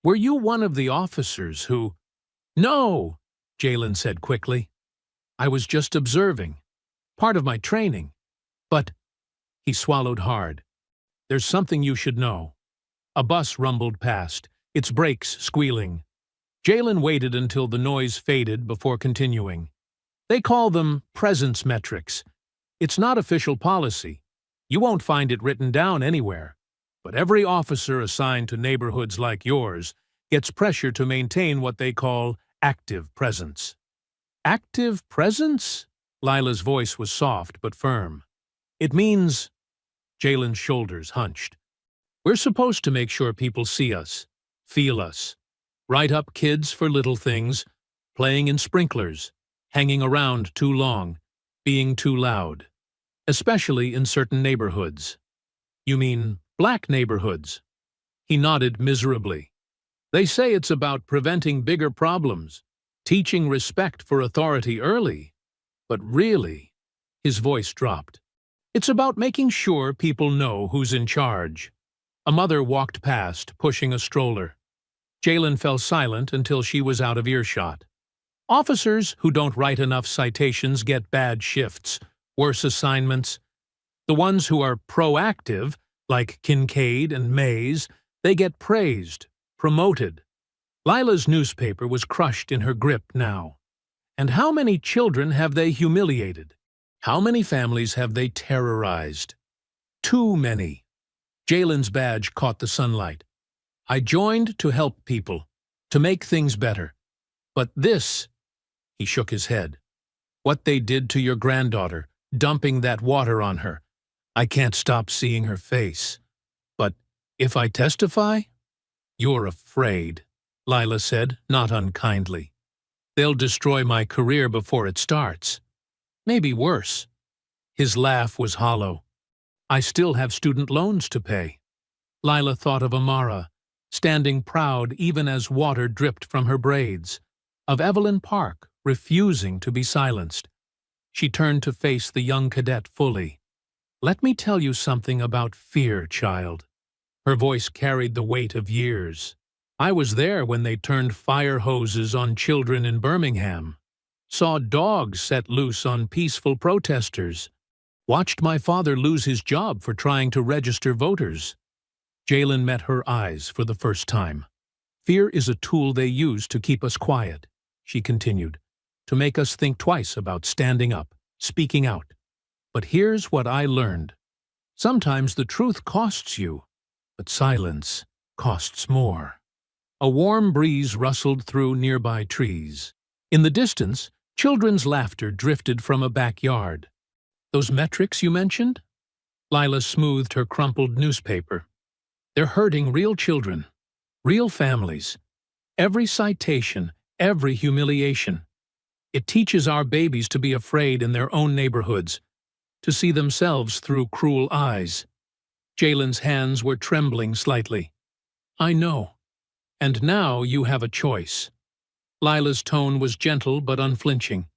Were you one of the officers who— No, Jalen said quickly. I was just observing. Part of my training. But— He swallowed hard. There's something you should know. A bus rumbled past, its brakes squealing. Jalen waited until the noise faded before continuing. They call them presence metrics. It's not official policy. You won't find it written down anywhere. But every officer assigned to neighborhoods like yours gets pressure to maintain what they call active presence. Active presence? Lila's voice was soft but firm. It means— Jalen's shoulders hunched. We're supposed to make sure people see us, feel us. Write up kids for little things, playing in sprinklers, hanging around too long, being too loud. Especially in certain neighborhoods. You mean black neighborhoods? He nodded miserably. They say it's about preventing bigger problems, teaching respect for authority early. But really, his voice dropped. It's about making sure people know who's in charge. A mother walked past, pushing a stroller. Jalen fell silent until she was out of earshot. Officers who don't write enough citations get bad shifts, worse assignments. The ones who are proactive, like Kincaid and Mays, they get praised, promoted. Lila's newspaper was crushed in her grip now. And how many children have they humiliated? How many families have they terrorized? Too many. Jalen's badge caught the sunlight. I joined to help people, to make things better. But this— He shook his head. What they did to your granddaughter, dumping that water on her. I can't stop seeing her face. But if I testify? You're afraid, Lila said, not unkindly. They'll destroy my career before it starts. Maybe worse. His laugh was hollow. I still have student loans to pay. Lila thought of Amara, standing proud even as water dripped from her braids, of Evelyn Park, refusing to be silenced. She turned to face the young cadet fully. Let me tell you something about fear, child. Her voice carried the weight of years. I was there when they turned fire hoses on children in Birmingham. Saw dogs set loose on peaceful protesters. Watched my father lose his job for trying to register voters. Jalen met her eyes for the first time. Fear is a tool they use to keep us quiet, she continued, to make us think twice about standing up, speaking out. But here's what I learned. Sometimes the truth costs you, but silence costs more. A warm breeze rustled through nearby trees. In the distance, children's laughter drifted from a backyard. Those metrics you mentioned? Lila smoothed her crumpled newspaper. They're hurting real children, real families. Every citation, every humiliation. It teaches our babies to be afraid in their own neighborhoods, to see themselves through cruel eyes. Jalen's hands were trembling slightly. I know. And now you have a choice. Lila's tone was gentle but unflinching.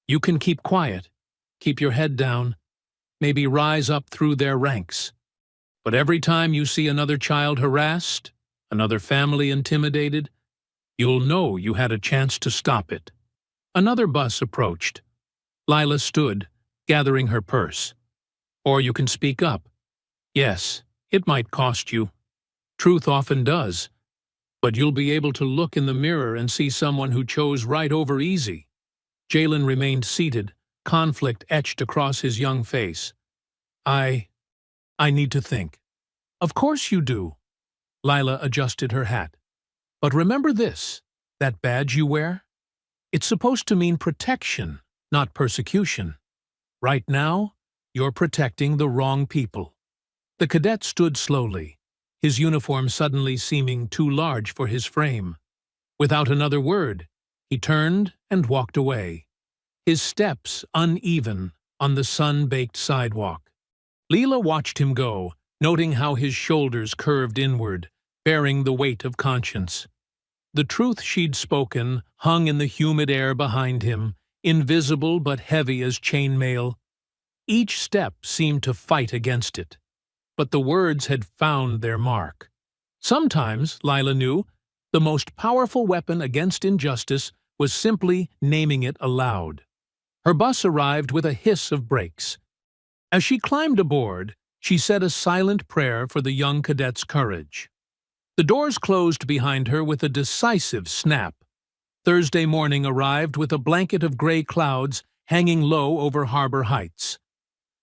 You can keep quiet, keep your head down, maybe rise up through their ranks. But every time you see another child harassed, another family intimidated, you'll know you had a chance to stop it. Another bus approached. Lila stood, gathering her purse. Or you can speak up. Yes, it might cost you. Truth often does. But you'll be able to look in the mirror and see someone who chose right over easy. Jalen remained seated, conflict etched across his young face. I need to think. Of course you do. Lila adjusted her hat. But remember this, that badge you wear? It's supposed to mean protection, not persecution. Right now, You're protecting the wrong people." The cadet stood slowly, his uniform suddenly seeming too large for his frame. Without another word, he turned and walked away, his steps uneven on the sun-baked sidewalk. Leela watched him go, noting how his shoulders curved inward, bearing the weight of conscience. The truth she'd spoken hung in the humid air behind him, invisible but heavy as chainmail. Each step seemed to fight against it, but the words had found their mark. Sometimes, Lila knew, the most powerful weapon against injustice was simply naming it aloud. Her bus arrived with a hiss of brakes. As she climbed aboard, she said a silent prayer for the young cadet's courage. The doors closed behind her with a decisive snap. Thursday morning arrived with a blanket of gray clouds hanging low over Harbor Heights.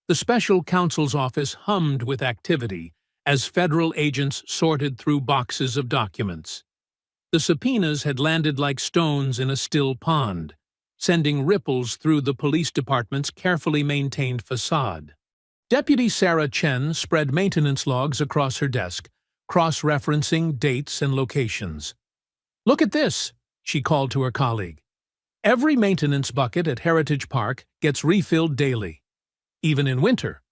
The special counsel's office hummed with activity as federal agents sorted through boxes of documents. The subpoenas had landed like stones in a still pond, sending ripples through the police department's carefully maintained facade. Deputy Sarah Chen spread maintenance logs across her desk, cross-referencing dates and locations. "Look at this," she called to her colleague. "Every maintenance bucket at Heritage Park gets refilled daily, even in winter.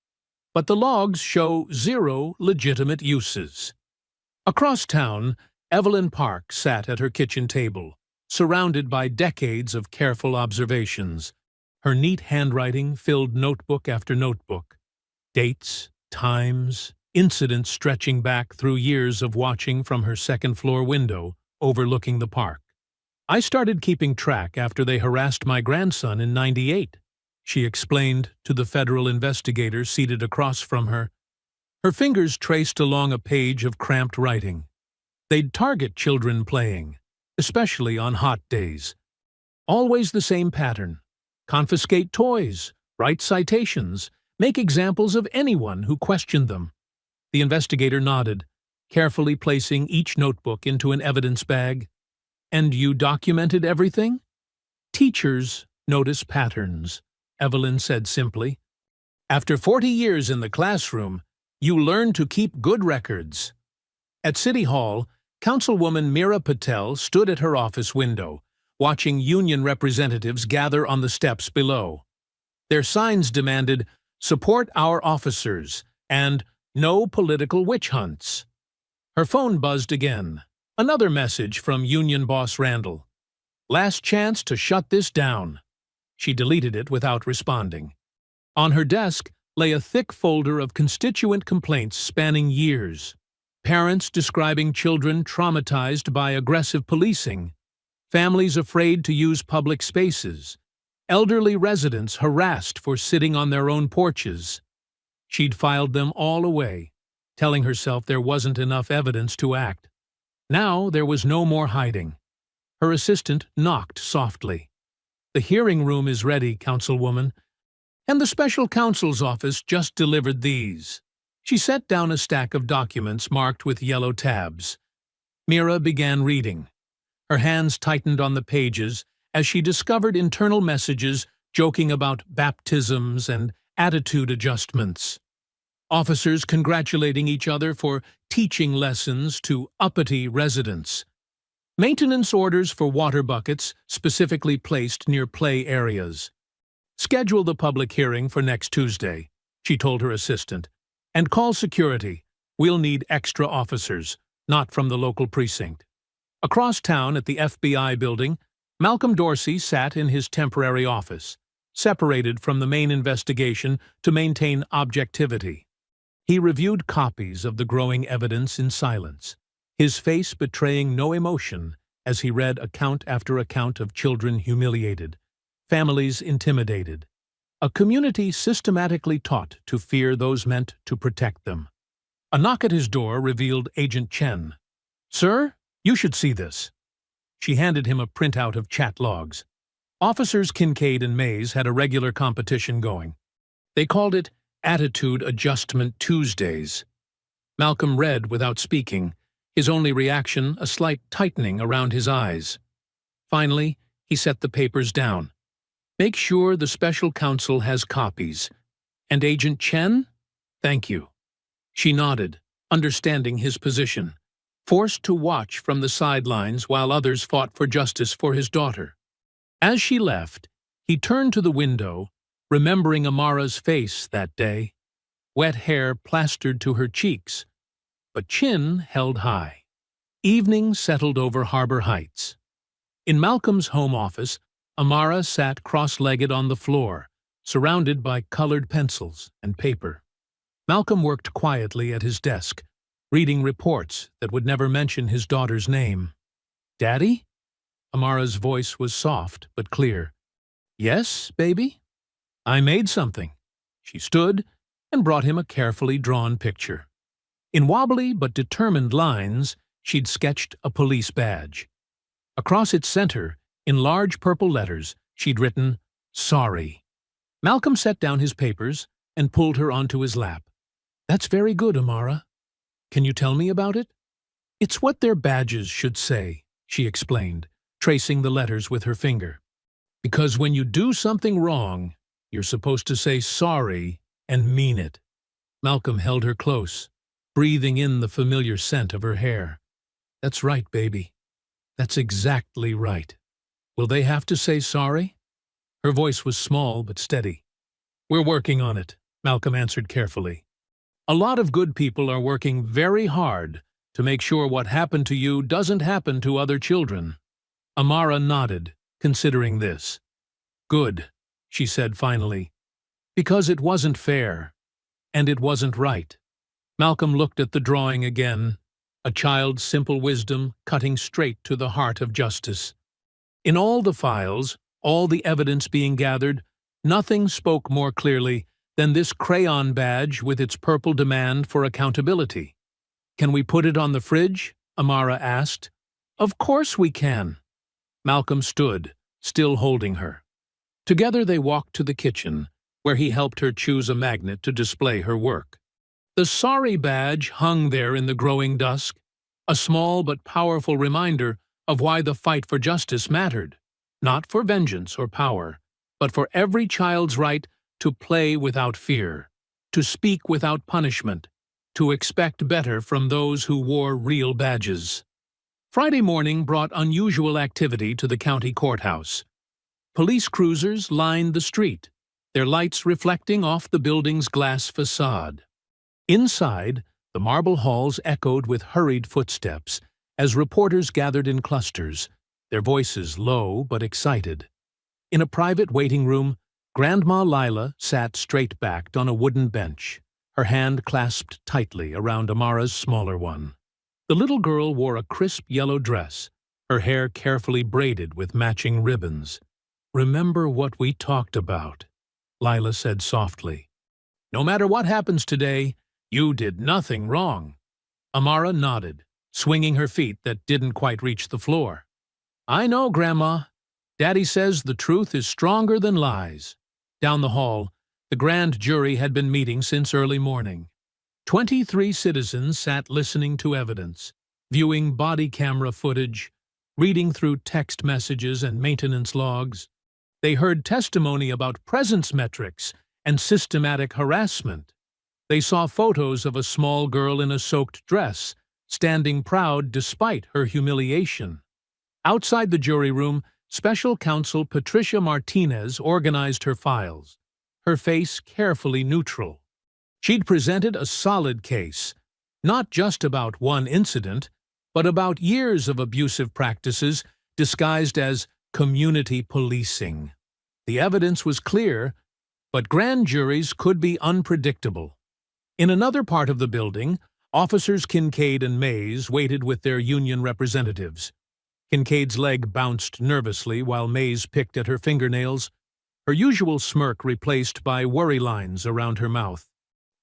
But the logs show 0 legitimate uses." Across town, Evelyn Park sat at her kitchen table, surrounded by decades of careful observations. Her neat handwriting filled notebook after notebook. Dates, times, incidents stretching back through years of watching from her second-floor window overlooking the park. "I started keeping track after they harassed my grandson in '98, she explained to the federal investigator seated across from her. Her fingers traced along a page of cramped writing. They'd target children playing, especially on hot days. Always the same pattern. Confiscate toys, write citations, make examples of anyone who questioned them. The investigator nodded, carefully placing each notebook into an evidence bag. "And you documented everything?" "Teachers notice patterns," Evelyn said simply. "After 40 years in the classroom, you learn to keep good records." At City Hall, Councilwoman Meera Patel stood at her office window, watching union representatives gather on the steps below. Their signs demanded, "Support our officers," and "No political witch hunts." Her phone buzzed again. Another message from union boss Randall. "Last chance to shut this down." She deleted it without responding. On her desk lay a thick folder of constituent complaints spanning years. Parents describing children traumatized by aggressive policing, families afraid to use public spaces, elderly residents harassed for sitting on their own porches. She'd filed them all away, telling herself there wasn't enough evidence to act. Now there was no more hiding. Her assistant knocked softly. "The hearing room is ready, Councilwoman, and the special counsel's office just delivered these." She set down a stack of documents marked with yellow tabs. Meera began reading. Her hands tightened on the pages as she discovered internal messages joking about baptisms and attitude adjustments. Officers congratulating each other for teaching lessons to uppity residents. Maintenance orders for water buckets specifically placed near play areas. "Schedule the public hearing for next Tuesday," she told her assistant. "And call security. We'll need extra officers, not from the local precinct." Across town at the FBI building, Malcolm Dorsey sat in his temporary office, separated from the main investigation to maintain objectivity. He reviewed copies of the growing evidence in silence, his face betraying no emotion as he read account after account of children humiliated, families intimidated, a community systematically taught to fear those meant to protect them. A knock at his door revealed Agent Chen. "Sir, you should see this." She handed him a printout of chat logs. Officers Kincaid and Mays had a regular competition going. They called it Attitude Adjustment Tuesdays. Malcolm read without speaking, his only reaction a slight tightening around his eyes. Finally, he set the papers down. "Make sure the special counsel has copies. And Agent Chen? Thank you. She nodded, understanding his position, forced to watch from the sidelines while others fought for justice for his daughter. As she left, he turned to the window, remembering Amara's face that day, wet hair plastered to her cheeks, but chin held high. Evening settled over Harbor Heights. In Malcolm's home office, Amara sat cross-legged on the floor, surrounded by colored pencils and paper. Malcolm worked quietly at his desk, reading reports that would never mention his daughter's name. "Daddy?" Amara's voice was soft but clear. "Yes, baby?" "I made something." She stood and brought him a carefully drawn picture. In wobbly but determined lines, she'd sketched a police badge. Across its center, in large purple letters, she'd written, "Sorry." Malcolm set down his papers and pulled her onto his lap. "That's very good, Amara. Can you tell me about it?" "It's what their badges should say," she explained, tracing the letters with her finger. "Because when you do something wrong, you're supposed to say sorry and mean it." Malcolm held her close, breathing in the familiar scent of her hair. "That's right, baby. That's exactly right. Will they have to say sorry?" Her voice was small but steady. "We're working on it," Malcolm answered carefully. "A lot of good people are working very hard to make sure what happened to you doesn't happen to other children." Amara nodded, considering this. "Good," she said finally, "because it wasn't fair, and it wasn't right." Malcolm looked at the drawing again, a child's simple wisdom cutting straight to the heart of justice. In all the files, all the evidence being gathered, nothing spoke more clearly than this crayon badge with its purple demand for accountability. "Can we put it on the fridge?" Amara asked. "Of course we can." Malcolm stood, still holding her. Together they walked to the kitchen, where he helped her choose a magnet to display her work. The sorry badge hung there in the growing dusk, a small but powerful reminder of why the fight for justice mattered, not for vengeance or power, but for every child's right to play without fear, to speak without punishment, to expect better from those who wore real badges. Friday morning brought unusual activity to the county courthouse. Police cruisers lined the street, their lights reflecting off the building's glass facade. Inside, the marble halls echoed with hurried footsteps as reporters gathered in clusters, their voices low but excited. In a private waiting room, Grandma Lila sat straight-backed on a wooden bench, her hand clasped tightly around Amara's smaller one. The little girl wore a crisp yellow dress, her hair carefully braided with matching ribbons. "Remember what we talked about," Lila said softly. "No matter what happens today, you did nothing wrong." Amara nodded, swinging her feet that didn't quite reach the floor. "I know, Grandma. Daddy says the truth is stronger than lies." Down the hall, the grand jury had been meeting since early morning. 23 citizens sat listening to evidence, viewing body camera footage, reading through text messages and maintenance logs. They heard testimony about presence metrics and systematic harassment. They saw photos of a small girl in a soaked dress, standing proud despite her humiliation. Outside the jury room, Special Counsel Patricia Martinez organized her files, her face carefully neutral. She'd presented a solid case, not just about one incident, but about years of abusive practices disguised as community policing. The evidence was clear, but grand juries could be unpredictable. In another part of the building, Officers Kincaid and Mays waited with their union representatives. Kincaid's leg bounced nervously while Mays picked at her fingernails, her usual smirk replaced by worry lines around her mouth.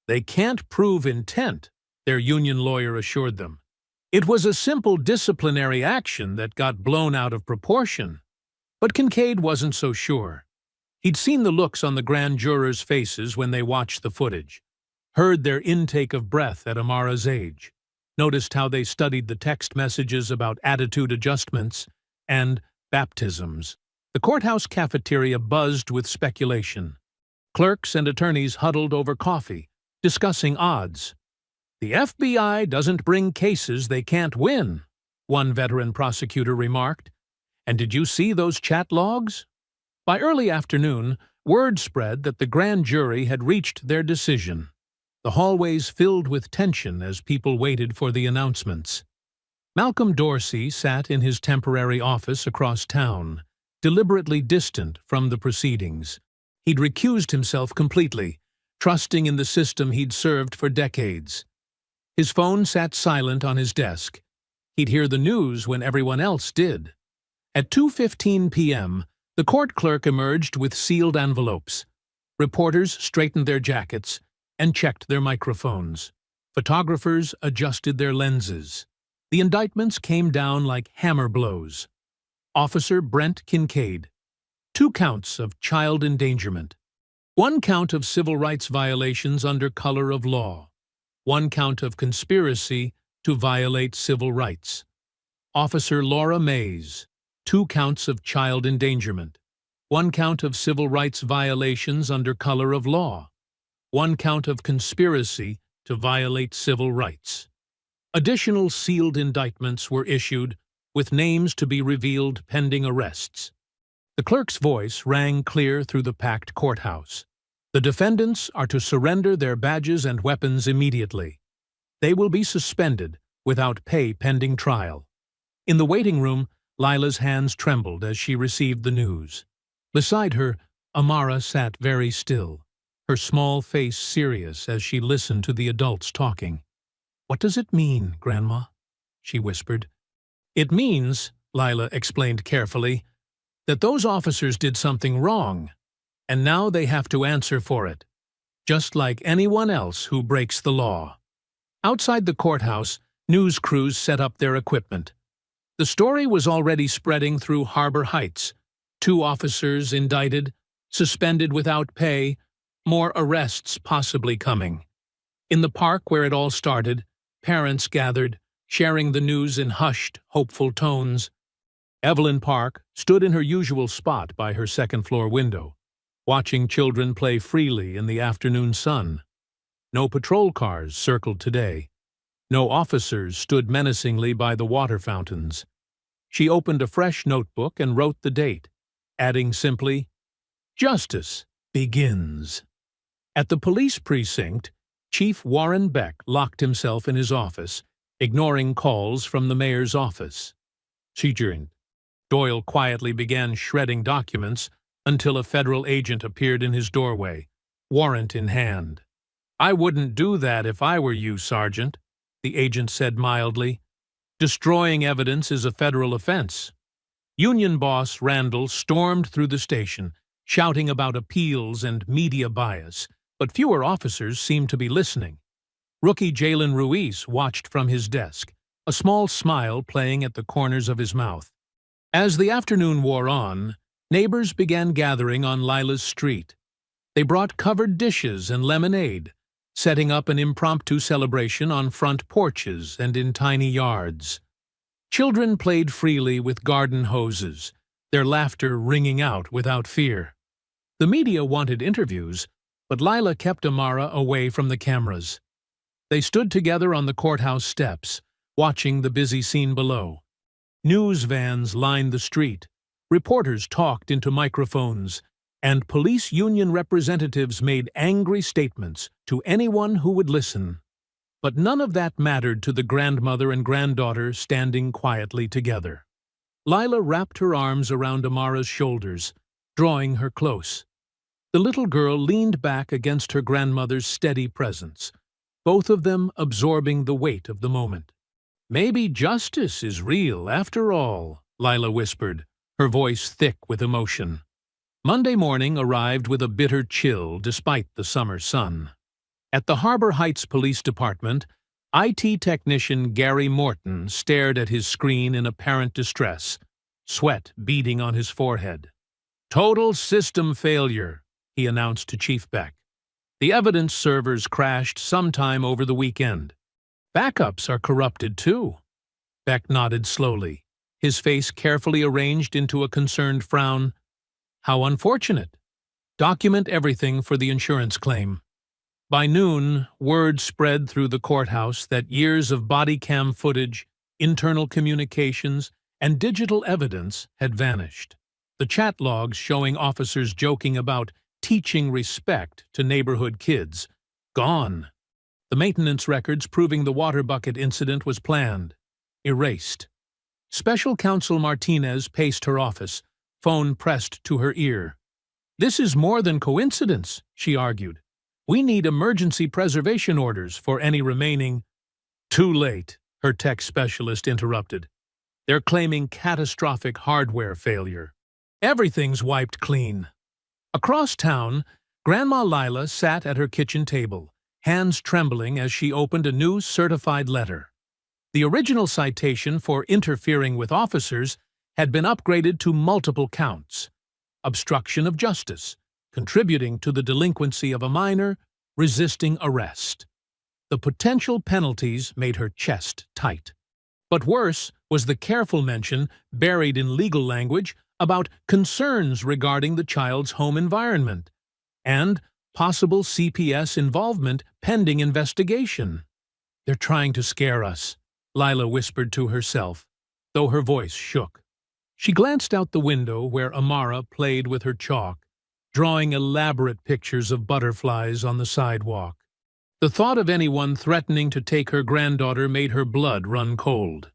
"They can't prove intent," their union lawyer assured them. "It was a simple disciplinary action that got blown out of proportion." But Kincaid wasn't so sure. He'd seen the looks on the grand jurors' faces when they watched the footage, heard their intake of breath at Amara's age, noticed how they studied the text messages about attitude adjustments and baptisms. The courthouse cafeteria buzzed with speculation. Clerks and attorneys huddled over coffee, discussing odds. "The FBI doesn't bring cases they can't win," one veteran prosecutor remarked. "And did you see those chat logs?" By early afternoon, word spread that the grand jury had reached their decision. The hallways filled with tension as people waited for the announcements. Malcolm Dorsey sat in his temporary office across town, deliberately distant from the proceedings. He'd recused himself completely, trusting in the system he'd served for decades. His phone sat silent on his desk. He'd hear the news when everyone else did. At 2:15 p.m., the court clerk emerged with sealed envelopes. Reporters straightened their jackets and checked their microphones. Photographers adjusted their lenses. The indictments came down like hammer blows. Officer Brent Kincaid. 2 counts of child endangerment. 1 count of civil rights violations under color of law. 1 count of conspiracy to violate civil rights. Officer Laura Mays. 2 counts of child endangerment. 1 count of civil rights violations under color of law. 1 count of conspiracy to violate civil rights. Additional sealed indictments were issued, with names to be revealed pending arrests. The clerk's voice rang clear through the packed courthouse. The defendants are to surrender their badges and weapons immediately. They will be suspended without pay pending trial. In the waiting room, Lila's hands trembled as she received the news. Beside her, Amara sat very still, her small face serious as she listened to the adults talking. "What does it mean, Grandma?" she whispered. "It means," Lila explained carefully, "that those officers did something wrong, and now they have to answer for it, just like anyone else who breaks the law." Outside the courthouse, news crews set up their equipment. The story was already spreading through Harbor Heights. 2 officers indicted, suspended without pay, more arrests possibly coming. In the park where it all started, parents gathered, sharing the news in hushed, hopeful tones. Evelyn Park stood in her usual spot by her second-floor window, watching children play freely in the afternoon sun. No patrol cars circled today. No officers stood menacingly by the water fountains. She opened a fresh notebook and wrote the date, adding simply, "Justice begins." At the police precinct, Chief Warren Beck locked himself in his office, ignoring calls from the mayor's office. Sergeant Doyle quietly began shredding documents until a federal agent appeared in his doorway, warrant in hand. "I wouldn't do that if I were you, Sergeant," the agent said mildly. "Destroying evidence is a federal offense." Union boss Randall stormed through the station, shouting about appeals and media bias, but fewer officers seemed to be listening. Rookie Jalen Ruiz watched from his desk, a small smile playing at the corners of his mouth. As the afternoon wore on, neighbors began gathering on Lila's street. They brought covered dishes and lemonade, setting up an impromptu celebration on front porches and in tiny yards. Children played freely with garden hoses, their laughter ringing out without fear. The media wanted interviews, but Lila kept Amara away from the cameras. They stood together on the courthouse steps, watching the busy scene below. News vans lined the street, reporters talked into microphones, and police union representatives made angry statements to anyone who would listen. But none of that mattered to the grandmother and granddaughter standing quietly together. Lila wrapped her arms around Amara's shoulders, drawing her close. The little girl leaned back against her grandmother's steady presence, both of them absorbing the weight of the moment. "Maybe justice is real after all," Lila whispered, her voice thick with emotion. Monday morning arrived with a bitter chill despite the summer sun. At the Harbor Heights Police Department, IT technician Gary Morton stared at his screen in apparent distress, sweat beading on his forehead. "Total system failure," he announced to Chief Beck. "The evidence servers crashed sometime over the weekend. Backups are corrupted, too." Beck nodded slowly, his face carefully arranged into a concerned frown. "How unfortunate." Document everything for the insurance claim. By noon, word spread through the courthouse that years of body cam footage, internal communications, and digital evidence had vanished. The chat logs showing officers joking about teaching respect to neighborhood kids, gone. The maintenance records proving the water bucket incident was planned, erased. Special Counsel Martinez paced her office, phone pressed to her ear. "This is more than coincidence," she argued. "We need emergency preservation orders for any remaining—" "Too late," her tech specialist interrupted. "They're claiming catastrophic hardware failure. Everything's wiped clean." Across town, Grandma Lila sat at her kitchen table, hands trembling as she opened a new certified letter. The original citation for interfering with officers had been upgraded to multiple counts: obstruction of justice, contributing to the delinquency of a minor, resisting arrest. The potential penalties made her chest tight. But worse was the careful mention, buried in legal language, about concerns regarding the child's home environment and possible CPS involvement pending investigation. "They're trying to scare us," Lila whispered to herself, though her voice shook. She glanced out the window where Amara played with her chalk, drawing elaborate pictures of butterflies on the sidewalk. The thought of anyone threatening to take her granddaughter made her blood run cold.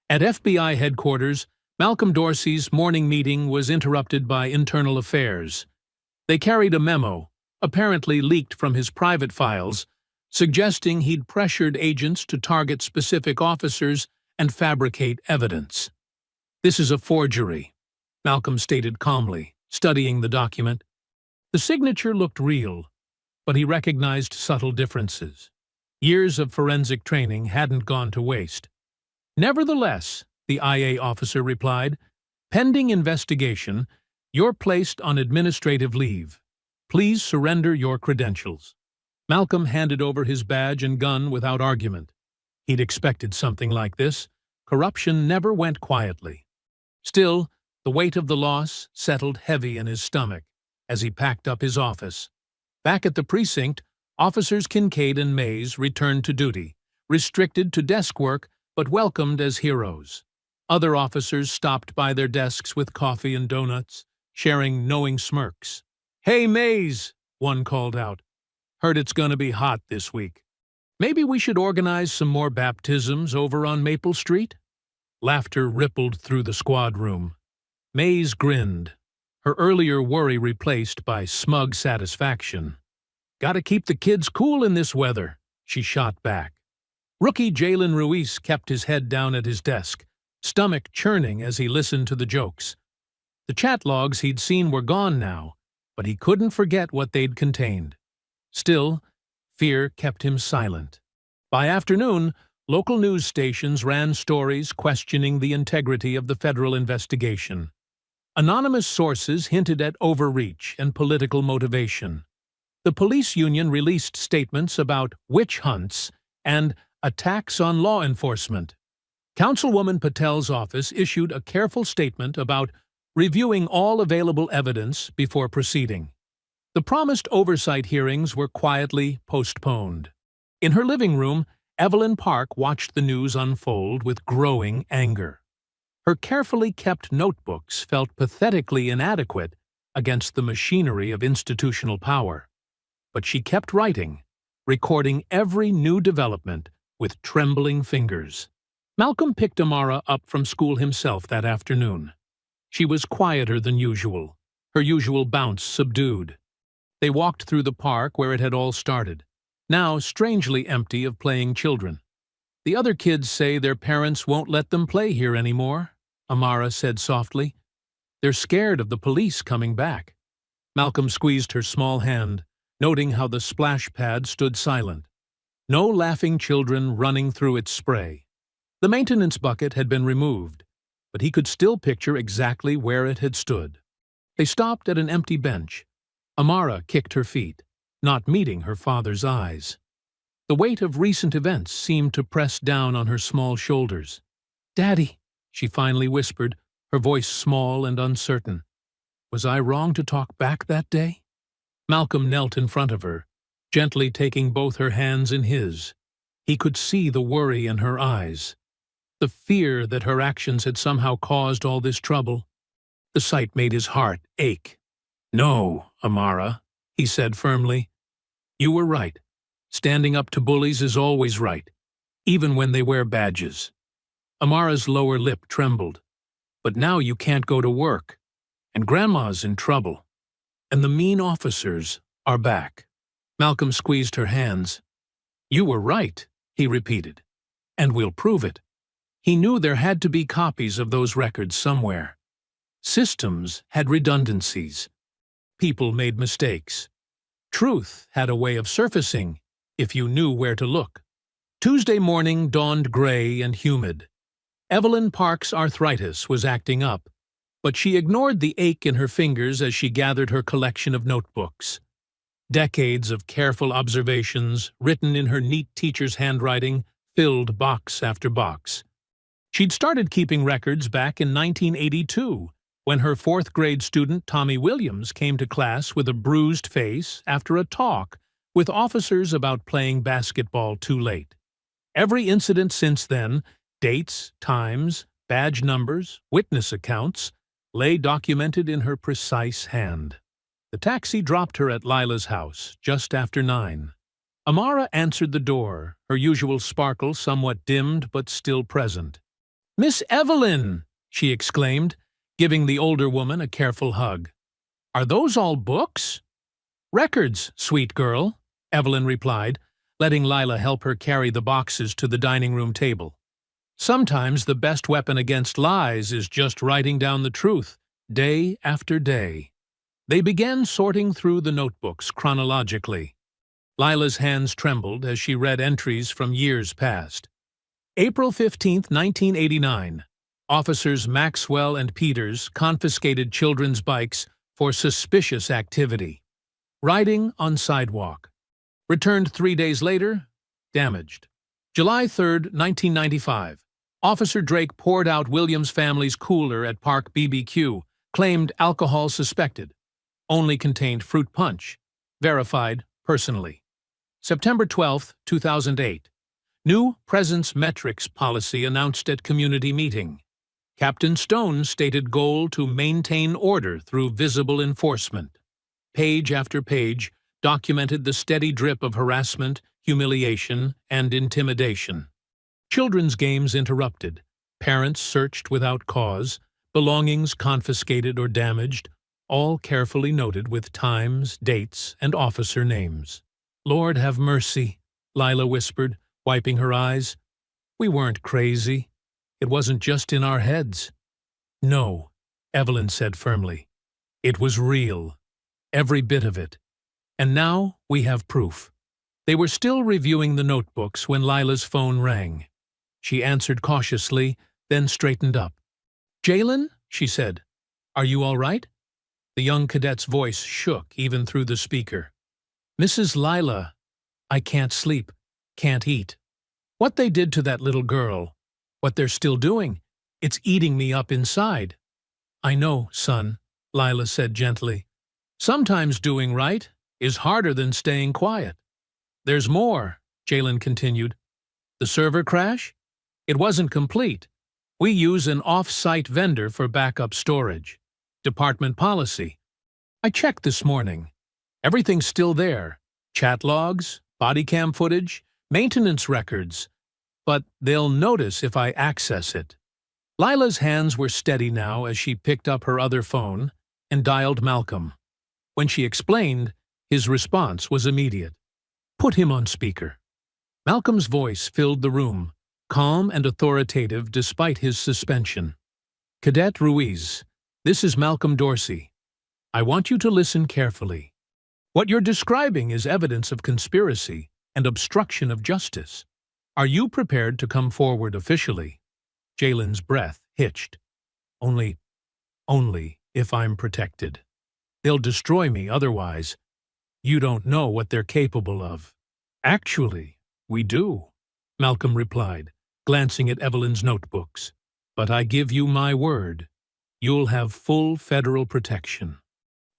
At FBI headquarters, Malcolm Dorsey's morning meeting was interrupted by internal affairs. They carried a memo, apparently leaked from his private files, suggesting he'd pressured agents to target specific officers and fabricate evidence. "This is a forgery," Malcolm stated calmly, studying the document. The signature looked real, but he recognized subtle differences. Years of forensic training hadn't gone to waste. "Nevertheless," the IA officer replied, "pending investigation, you're placed on administrative leave. Please surrender your credentials." Malcolm handed over his badge and gun without argument. He'd expected something like this. Corruption never went quietly. Still, the weight of the loss settled heavy in his stomach as he packed up his office. Back at the precinct, Officers Kincaid and Mays returned to duty, restricted to desk work but welcomed as heroes. Other officers stopped by their desks with coffee and donuts, sharing knowing smirks. "Hey, Mays," one called out. "Heard it's gonna be hot this week. Maybe we should organize some more baptisms over on Maple Street?" Laughter rippled through the squad room. Mays grinned, her earlier worry replaced by smug satisfaction. "Gotta keep the kids cool in this weather," she shot back. Rookie Jalen Ruiz kept his head down at his desk, stomach churning as he listened to the jokes. The chat logs he'd seen were gone now, but he couldn't forget what they'd contained. Still, fear kept him silent. By afternoon, local news stations ran stories questioning the integrity of the federal investigation. Anonymous sources hinted at overreach and political motivation. The police union released statements about witch hunts and attacks on law enforcement. Councilwoman Patel's office issued a careful statement about reviewing all available evidence before proceeding. The promised oversight hearings were quietly postponed. In her living room, Evelyn Park watched the news unfold with growing anger. Her carefully kept notebooks felt pathetically inadequate against the machinery of institutional power. But she kept writing, recording every new development with trembling fingers. Malcolm picked Amara up from school himself that afternoon. She was quieter than usual, her usual bounce subdued. They walked through the park where it had all started, now strangely empty of playing children. "The other kids say their parents won't let them play here anymore," Amara said softly. "They're scared of the police coming back." Malcolm squeezed her small hand, noting how the splash pad stood silent. No laughing children running through its spray. The maintenance bucket had been removed, but he could still picture exactly where it had stood. They stopped at an empty bench. Amara kicked her feet, not meeting her father's eyes. The weight of recent events seemed to press down on her small shoulders. "Daddy," she finally whispered, her voice small and uncertain. "Was I wrong to talk back that day?" Malcolm knelt in front of her, gently taking both her hands in his. He could see the worry in her eyes, the fear that her actions had somehow caused all this trouble. The sight made his heart ache. "No, Amara," he said firmly. "You were right. Standing up to bullies is always right, even when they wear badges." Amara's lower lip trembled. "But now you can't go to work, and Grandma's in trouble, and the mean officers are back." Malcolm squeezed her hands. "You were right," he repeated, "and we'll prove it." He knew there had to be copies of those records somewhere. Systems had redundancies. People made mistakes. Truth had a way of surfacing if you knew where to look. Tuesday morning dawned gray and humid. Evelyn Park's arthritis was acting up, but she ignored the ache in her fingers as she gathered her collection of notebooks. Decades of careful observations, written in her neat teacher's handwriting, filled box after box. She'd started keeping records back in 1982, when her fourth-grade student Tommy Williams came to class with a bruised face after a talk with officers about playing basketball too late. Every incident since then, dates, times, badge numbers, witness accounts, lay documented in her precise hand. The taxi dropped her at Lila's house just after 9. Amara answered the door, her usual sparkle somewhat dimmed but still present. "Miss Evelyn!" she exclaimed, giving the older woman a careful hug. "Are those all books?" "Records, sweet girl," Evelyn replied, letting Lila help her carry the boxes to the dining room table. Sometimes the best weapon against lies is just writing down the truth, day after day. They began sorting through the notebooks chronologically. Lila's hands trembled as she read entries from years past. April 15, 1989. Officers Maxwell and Peters confiscated children's bikes for suspicious activity. Riding on sidewalk. Returned 3 days later, damaged. July 3, 1995. Officer Drake poured out Williams' family's cooler at Park BBQ, claimed alcohol suspected. Only contained fruit punch. Verified personally. September 12, 2008. New presence metrics policy announced at community meeting. Captain Stone stated goal to maintain order through visible enforcement. Page after page documented the steady drip of harassment, humiliation, and intimidation. Children's games interrupted. Parents searched without cause. Belongings confiscated or damaged, all carefully noted with times, dates, and officer names. "Lord have mercy," Lila whispered, wiping her eyes. "We weren't crazy. It wasn't just in our heads." "No," Evelyn said firmly. "It was real. Every bit of it. And now we have proof." They were still reviewing the notebooks when Lila's phone rang. She answered cautiously, then straightened up. "Jalen," she said, "are you all right?" The young cadet's voice shook even through the speaker. "Mrs. Lila, I can't sleep, can't eat. What they did to that little girl, what they're still doing, it's eating me up inside." "I know, son," Lila said gently. "Sometimes doing right is harder than staying quiet." "There's more," Jalen continued. "The server crash? It wasn't complete. We use an off-site vendor for backup storage. Department policy. I checked this morning. Everything's still there. Chat logs, body cam footage, maintenance records. But they'll notice if I access it." Lila's hands were steady now as she picked up her other phone and dialed Malcolm. When she explained, his response was immediate. "Put him on speaker." Malcolm's voice filled the room, calm and authoritative despite his suspension. "Cadet Ruiz, this is Malcolm Dorsey. I want you to listen carefully. What you're describing is evidence of conspiracy and obstruction of justice. Are you prepared to come forward officially?" Jalen's breath hitched. Only if I'm protected. They'll destroy me otherwise. You don't know what they're capable of." "Actually, we do," Malcolm replied, glancing at Evelyn's notebooks. "But I give you my word. You'll have full federal protection."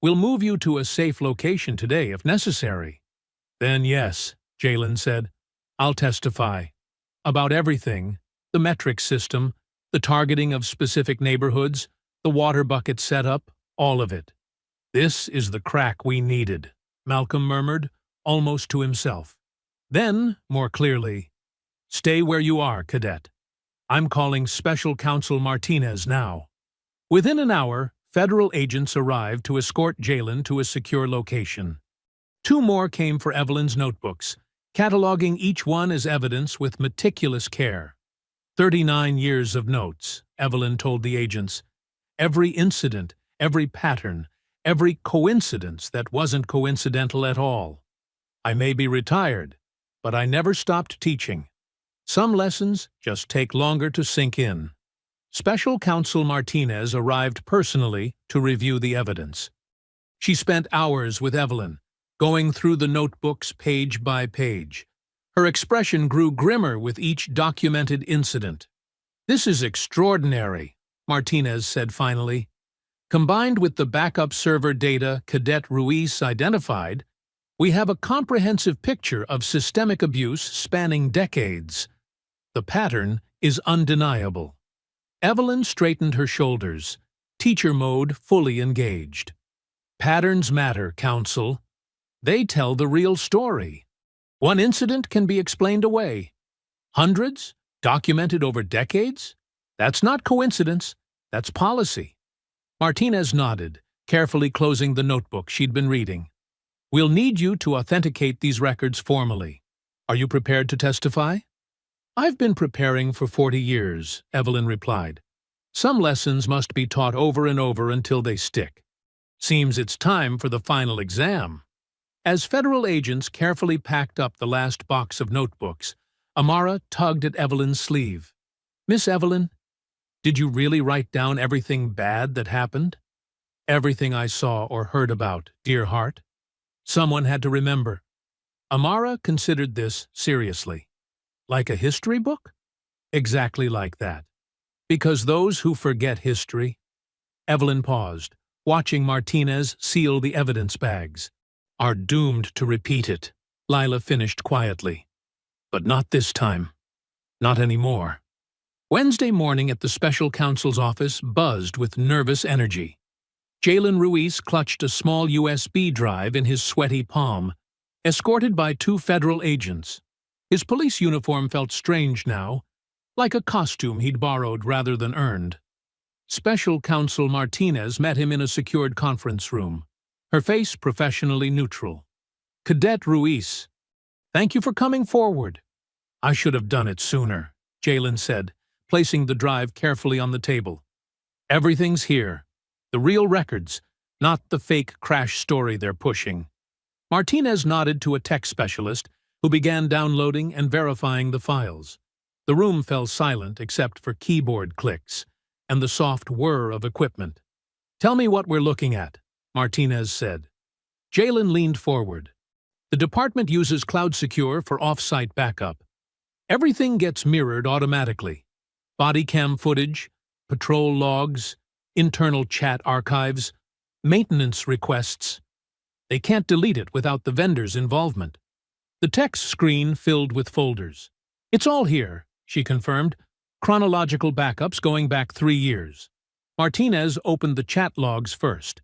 We'll move you to a safe location today if necessary. Then yes, Jalen said. I'll testify. About everything, the metric system, the targeting of specific neighborhoods, the water bucket setup, all of it. This is the crack we needed, Malcolm murmured, almost to himself. Then, more clearly, stay where you are, cadet. I'm calling Special Counsel Martinez now. Within an hour, federal agents arrived to escort Jalen to a secure location. 2 more came for Evelyn's notebooks, cataloging each one as evidence with meticulous care. 39 years of notes, Evelyn told the agents. Every incident, every pattern, every coincidence that wasn't coincidental at all. I may be retired, but I never stopped teaching. Some lessons just take longer to sink in. Special Counsel Martinez arrived personally to review the evidence. She spent hours with Evelyn, going through the notebooks page by page. Her expression grew grimmer with each documented incident. "This is extraordinary," Martinez said finally. "Combined with the backup server data Cadet Ruiz identified, we have a comprehensive picture of systemic abuse spanning decades. The pattern is undeniable." Evelyn straightened her shoulders, teacher mode fully engaged. "Patterns matter, Counsel. They tell the real story. One incident can be explained away. Hundreds, documented over decades? That's not coincidence, that's policy." Martinez nodded, carefully closing the notebook she'd been reading. "We'll need you to authenticate these records formally. Are you prepared to testify?" "I've been preparing for 40 years, Evelyn replied. "Some lessons must be taught over and over until they stick. Seems it's time for the final exam." As federal agents carefully packed up the last box of notebooks, Amara tugged at Evelyn's sleeve. "Miss Evelyn, did you really write down everything bad that happened?" "Everything I saw or heard about, dear heart. Someone had to remember." Amara considered this seriously. "Like a history book?" "Exactly like that. Because those who forget history—" Evelyn paused, watching Martinez seal the evidence bags. "Are doomed to repeat it," Lila finished quietly. "But not this time. Not anymore." Wednesday morning at the special counsel's office buzzed with nervous energy. Jalen Ruiz clutched a small USB drive in his sweaty palm, escorted by 2 federal agents. His police uniform felt strange now, like a costume he'd borrowed rather than earned. Special Counsel Martinez met him in a secured conference room, her face professionally neutral. "Cadet Ruiz, thank you for coming forward." "I should have done it sooner," Jalen said, placing the drive carefully on the table. "Everything's here. The real records, not the fake crash story they're pushing." Martinez nodded to a tech specialist who began downloading and verifying the files. The room fell silent except for keyboard clicks and the soft whir of equipment. "Tell me what we're looking at," Martinez said. Jalen leaned forward. "The department uses Cloud Secure for off-site backup. Everything gets mirrored automatically. Body cam footage, patrol logs, internal chat archives, maintenance requests. They can't delete it without the vendor's involvement." The text screen filled with folders. "It's all here," she confirmed. "Chronological backups going back 3 years." Martinez opened the chat logs first.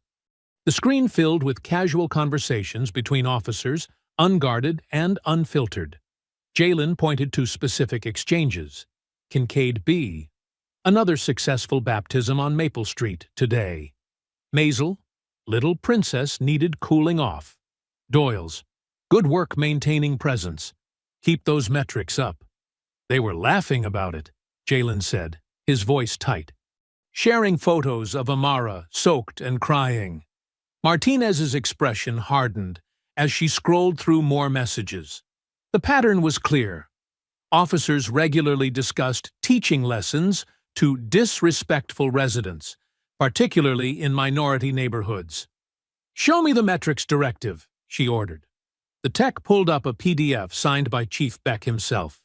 The screen filled with casual conversations between officers, unguarded and unfiltered. Jalen pointed to specific exchanges. Kincaid B. Another successful baptism on Maple Street today. Maisel. Little Princess needed cooling off. Doyle's. Good work maintaining presence. Keep those metrics up. They were laughing about it, Jalen said, his voice tight. Sharing photos of Amara, soaked and crying. Martinez's expression hardened as she scrolled through more messages. The pattern was clear. Officers regularly discussed teaching lessons to disrespectful residents, particularly in minority neighborhoods. "Show me the metrics directive," she ordered. The tech pulled up a PDF signed by Chief Beck himself.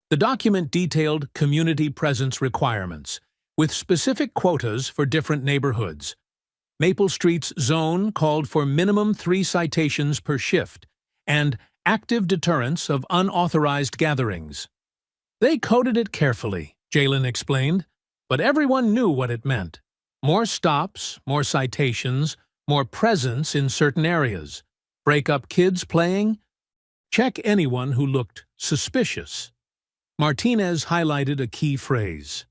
The document detailed community presence requirements, with specific quotas for different neighborhoods. Maple Street's zone called for minimum 3 citations per shift and active deterrence of unauthorized gatherings. They coded it carefully, Jalen explained, but everyone knew what it meant. More stops, more citations, more presence in certain areas. Break up kids playing. Check anyone who looked suspicious. Martinez highlighted a key phrase.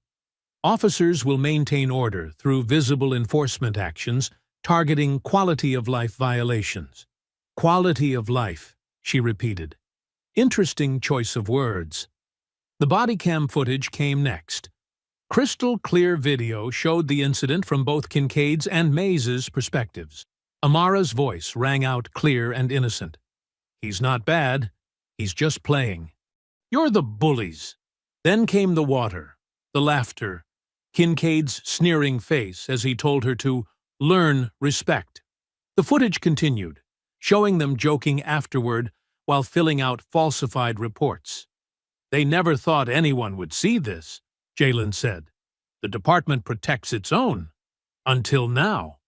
Officers will maintain order through visible enforcement actions targeting quality-of-life violations. Quality of life, she repeated. Interesting choice of words. The body cam footage came next. Crystal-clear video showed the incident from both Kincaid's and Mays's perspectives. Amara's voice rang out clear and innocent. "He's not bad. He's just playing. You're the bullies." Then came the water, the laughter, Kincaid's sneering face as he told her to learn respect. The footage continued, showing them joking afterward while filling out falsified reports. "They never thought anyone would see this," Jalen said. "The department protects its own. Until now."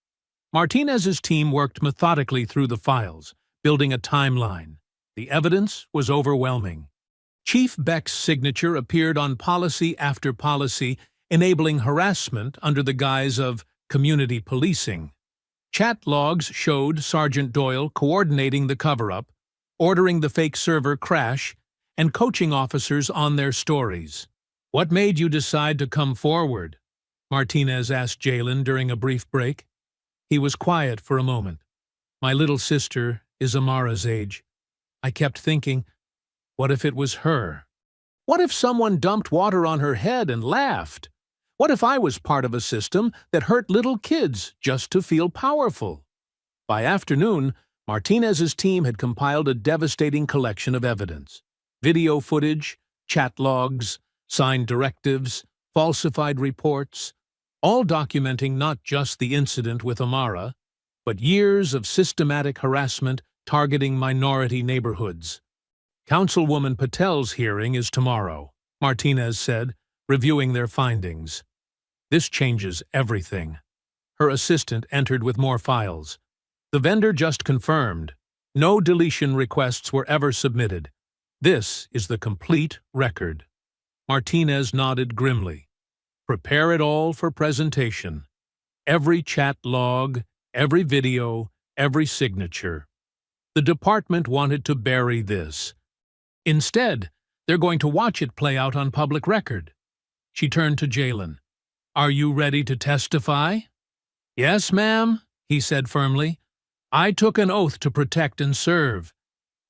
Martinez's team worked methodically through the files, building a timeline. The evidence was overwhelming. Chief Beck's signature appeared on policy after policy, enabling harassment under the guise of community policing. Chat logs showed Sergeant Doyle coordinating the cover-up, ordering the fake server crash, and coaching officers on their stories. "What made you decide to come forward?" Martinez asked Jalen during a brief break. He was quiet for a moment. "My little sister is Amara's age. I kept thinking, what if it was her? What if someone dumped water on her head and laughed? What if I was part of a system that hurt little kids just to feel powerful?" By afternoon, Martinez's team had compiled a devastating collection of evidence. Video footage, chat logs, signed directives, falsified reports, all documenting not just the incident with Amara, but years of systematic harassment targeting minority neighborhoods. "Councilwoman Patel's hearing is tomorrow," Martinez said, reviewing their findings. "This changes everything." Her assistant entered with more files. "The vendor just confirmed. No deletion requests were ever submitted. This is the complete record." Martinez nodded grimly. "Prepare it all for presentation. Every chat log, every video, every signature. The department wanted to bury this. Instead, they're going to watch it play out on public record." She turned to Jalen. "Are you ready to testify?" "Yes, ma'am," he said firmly. "I took an oath to protect and serve.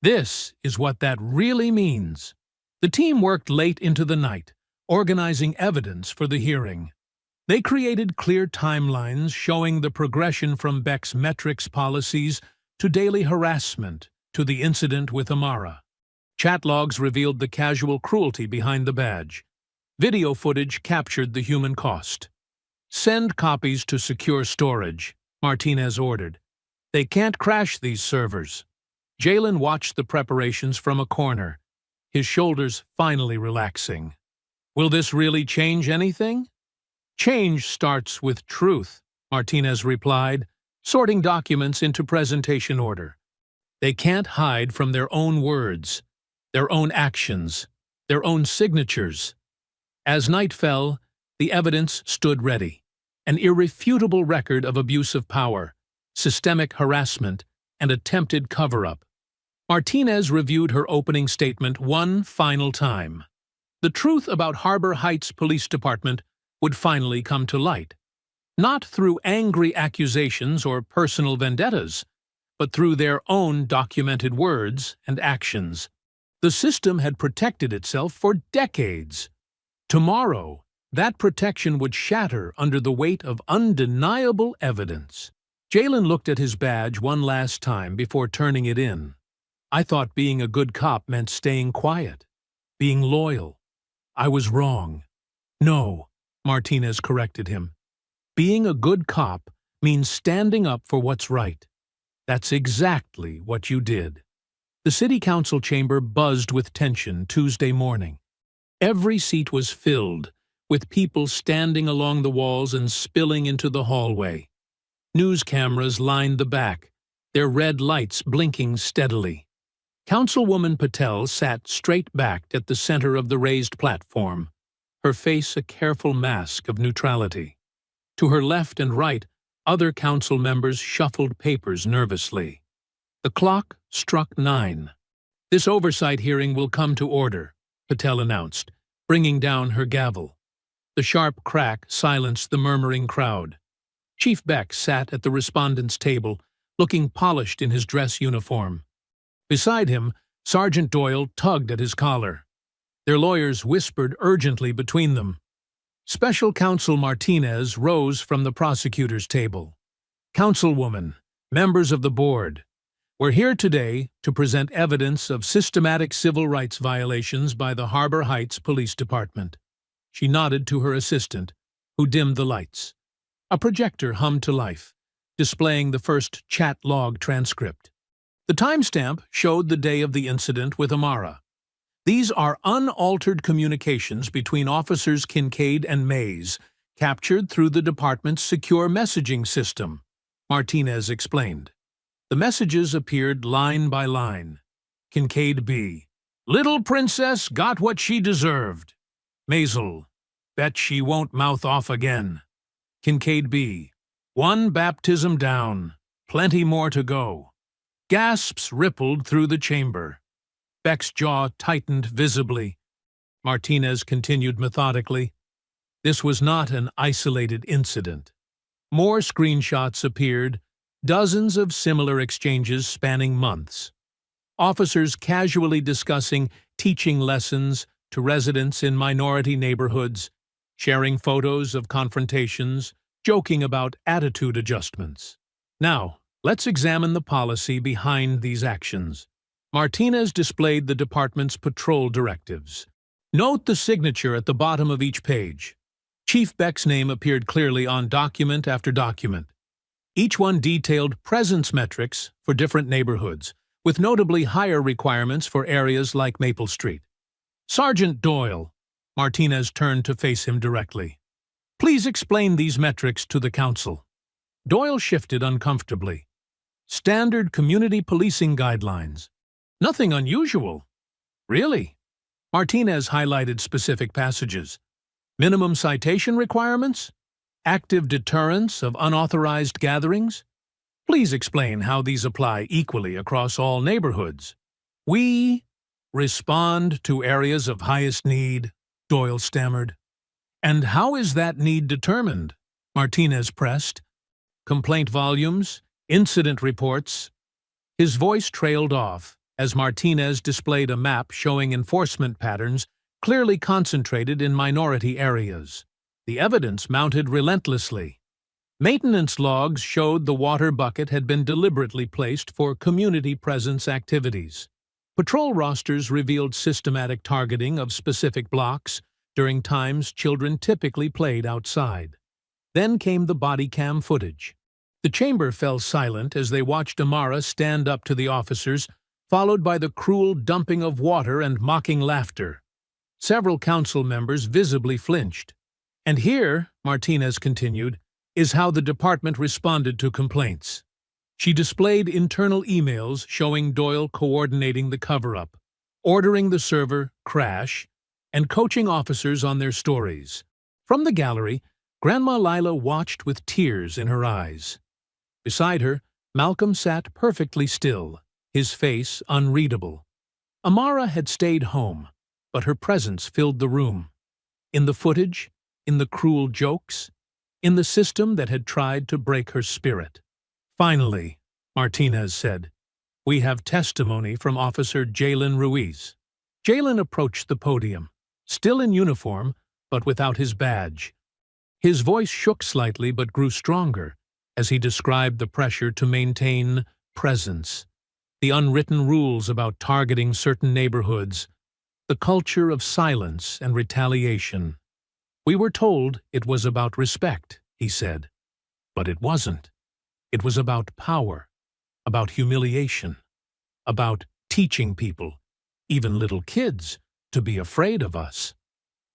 This is what that really means." The team worked late into the night, organizing evidence for the hearing. They created clear timelines showing the progression from Beck's metrics policies to daily harassment to the incident with Amara. Chat logs revealed the casual cruelty behind the badge. Video footage captured the human cost. "Send copies to secure storage," Martinez ordered. "They can't crash these servers." Jalen watched the preparations from a corner, his shoulders finally relaxing. "Will this really change anything?" "Change starts with truth," Martinez replied, sorting documents into presentation order. "They can't hide from their own words, their own actions, their own signatures." As night fell, the evidence stood ready, an irrefutable record of abuse of power, systemic harassment, and attempted cover-up. Martinez reviewed her opening statement one final time. The truth about Harbor Heights Police Department would finally come to light, not through angry accusations or personal vendettas, but through their own documented words and actions. The system had protected itself for decades. Tomorrow, that protection would shatter under the weight of undeniable evidence. Jalen looked at his badge one last time before turning it in. "I thought being a good cop meant staying quiet, being loyal. I was wrong." "No," Martinez corrected him. "Being a good cop means standing up for what's right. That's exactly what you did." The city council chamber buzzed with tension Tuesday morning. Every seat was filled, with people standing along the walls and spilling into the hallway. News cameras lined the back, their red lights blinking steadily. Councilwoman Patel sat straight-backed at the center of the raised platform, her face a careful mask of neutrality. To her left and right, other council members shuffled papers nervously. The clock struck 9. "This oversight hearing will come to order," Patel announced, bringing down her gavel. The sharp crack silenced the murmuring crowd. Chief Beck sat at the respondents' table, looking polished in his dress uniform. Beside him, Sergeant Doyle tugged at his collar. Their lawyers whispered urgently between them. Special Counsel Martinez rose from the prosecutor's table. "Councilwoman, members of the board, we're here today to present evidence of systematic civil rights violations by the Harbor Heights Police Department." She nodded to her assistant, who dimmed the lights. A projector hummed to life, displaying the first chat log transcript. The timestamp showed the day of the incident with Amara. "These are unaltered communications between Officers Kincaid and Mays, captured through the department's secure messaging system," Martinez explained. The messages appeared line by line. Kincaid B. "Little princess got what she deserved." Maisel. "Bet she won't mouth off again." Kincaid B. "One baptism down. Plenty more to go." Gasps rippled through the chamber. Beck's jaw tightened visibly. Martinez continued methodically. This was not an isolated incident. More screenshots appeared, dozens of similar exchanges spanning months. Officers casually discussing teaching lessons to residents in minority neighborhoods, sharing photos of confrontations, joking about attitude adjustments. Now, let's examine the policy behind these actions. Martinez displayed the department's patrol directives. Note the signature at the bottom of each page. Chief Beck's name appeared clearly on document after document. Each one detailed presence metrics for different neighborhoods, with notably higher requirements for areas like Maple Street. "Sergeant Doyle," Martinez turned to face him directly. "Please explain these metrics to the council." Doyle shifted uncomfortably. "Standard community policing guidelines. Nothing unusual." "Really?" Martinez highlighted specific passages. "Minimum citation requirements? Active deterrence of unauthorized gatherings? Please explain how these apply equally across all neighborhoods." "We respond to areas of highest need," Doyle stammered. "And how is that need determined?" Martinez pressed. "Complaint volumes, incident reports." His voice trailed off as Martinez displayed a map showing enforcement patterns clearly concentrated in minority areas. The evidence mounted relentlessly. Maintenance logs showed the water bucket had been deliberately placed for community presence activities. Patrol rosters revealed systematic targeting of specific blocks during times children typically played outside. Then came the body cam footage. The chamber fell silent as they watched Amara stand up to the officers, followed by the cruel dumping of water and mocking laughter. Several council members visibly flinched. "And here," Martinez continued, "is how the department responded to complaints." She displayed internal emails showing Doyle coordinating the cover-up, ordering the server crash, and coaching officers on their stories. From the gallery, Grandma Lila watched with tears in her eyes. Beside her, Malcolm sat perfectly still, his face unreadable. Amara had stayed home, but her presence filled the room. In the footage, in the cruel jokes, in the system that had tried to break her spirit. "Finally," Martinez said, "we have testimony from Officer Jalen Ruiz." Jalen approached the podium, still in uniform, but without his badge. His voice shook slightly but grew stronger as he described the pressure to maintain presence, the unwritten rules about targeting certain neighborhoods, the culture of silence and retaliation. "We were told it was about respect," he said. But it wasn't. It was about power, about humiliation, about teaching people, even little kids, to be afraid of us.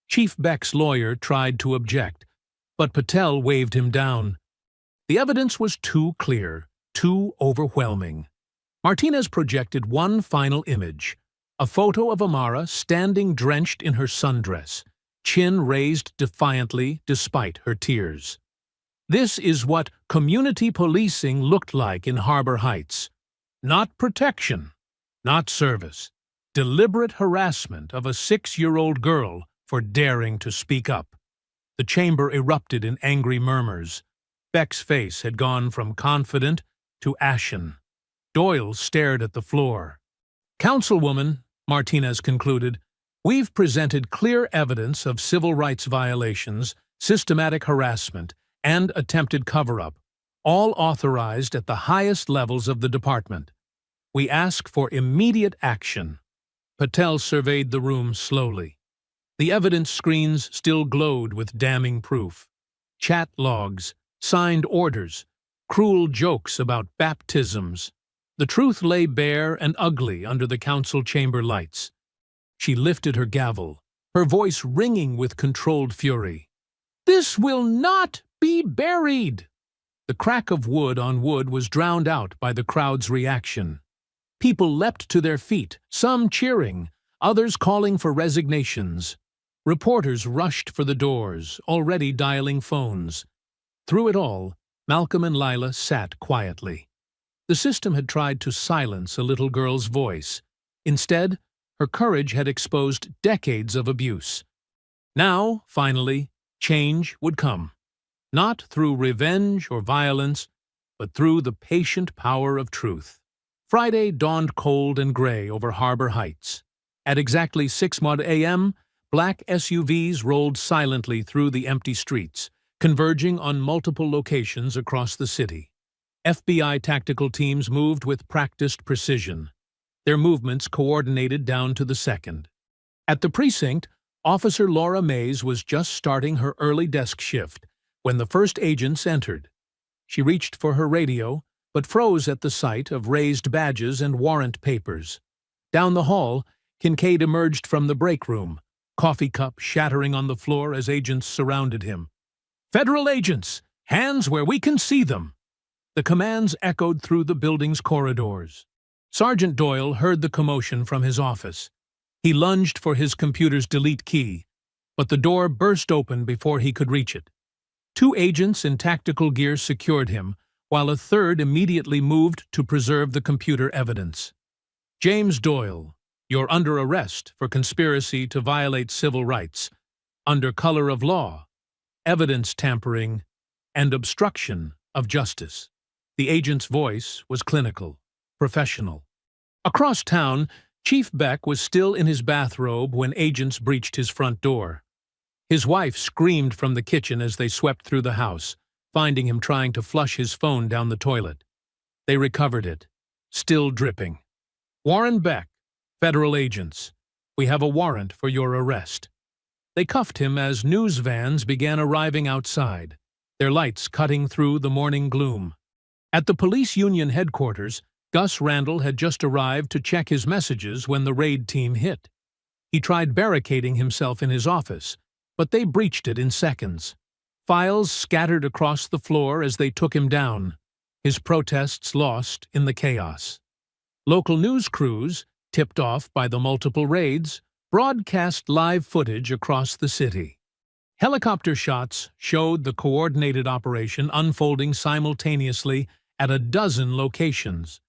Chief Beck's lawyer tried to object, but Patel waved him down. The evidence was too clear, too overwhelming. Martinez projected one final image, a photo of Amara standing drenched in her sundress, chin raised defiantly despite her tears. This is what community policing looked like in Harbor Heights. Not protection, not service. Deliberate harassment of a 6-year-old girl for daring to speak up. The chamber erupted in angry murmurs. Beck's face had gone from confident to ashen. Doyle stared at the floor. "Councilwoman," Martinez concluded, "we've presented clear evidence of civil rights violations, systematic harassment, and attempted cover-up, all authorized at the highest levels of the department. We ask for immediate action." Patel surveyed the room slowly. The evidence screens still glowed with damning proof. Chat logs, signed orders, cruel jokes about baptisms. The truth lay bare and ugly under the council chamber lights. She lifted her gavel, her voice ringing with controlled fury. "This will not be buried!" The crack of wood on wood was drowned out by the crowd's reaction. People leapt to their feet, some cheering, others calling for resignations. Reporters rushed for the doors, already dialing phones. Through it all, Malcolm and Lila sat quietly. The system had tried to silence a little girl's voice. Instead, her courage had exposed decades of abuse. Now, finally, change would come. Not through revenge or violence, but through the patient power of truth. Friday dawned cold and gray over Harbor Heights. At exactly 6 a.m., black SUVs rolled silently through the empty streets, converging on multiple locations across the city. FBI tactical teams moved with practiced precision, their movements coordinated down to the second. At the precinct, Officer Laura Mays was just starting her early desk shift when the first agents entered. She reached for her radio, but froze at the sight of raised badges and warrant papers. Down the hall, Kincaid emerged from the break room, coffee cup shattering on the floor as agents surrounded him. "Federal agents! Hands where we can see them!" The commands echoed through the building's corridors. Sergeant Doyle heard the commotion from his office. He lunged for his computer's delete key, but the door burst open before he could reach it. 2 agents in tactical gear secured him, while a third immediately moved to preserve the computer evidence. "James Doyle, you're under arrest for conspiracy to violate civil rights, under color of law, evidence tampering, and obstruction of justice." The agent's voice was clinical, professional. Across town, Chief Beck was still in his bathrobe when agents breached his front door. His wife screamed from the kitchen as they swept through the house, finding him trying to flush his phone down the toilet. They recovered it, still dripping. "Warren Beck, federal agents, we have a warrant for your arrest." They cuffed him as news vans began arriving outside, their lights cutting through the morning gloom. At the police union headquarters, Gus Randall had just arrived to check his messages when the raid team hit. He tried barricading himself in his office, but they breached it in seconds. Files scattered across the floor as they took him down, his protests lost in the chaos. Local news crews, tipped off by the multiple raids, broadcast live footage across the city. Helicopter shots showed the coordinated operation unfolding simultaneously at a dozen locations.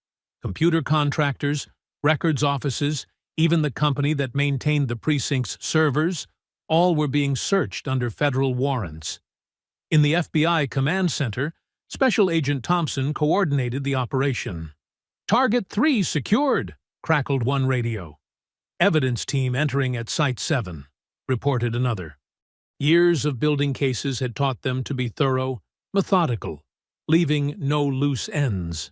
Computer contractors, records offices, even the company that maintained the precinct's servers, all were being searched under federal warrants. In the FBI command center, Special Agent Thompson coordinated the operation. "Target 3 secured," crackled one radio. "Evidence team entering at Site 7, reported another. Years of building cases had taught them to be thorough, methodical, leaving no loose ends.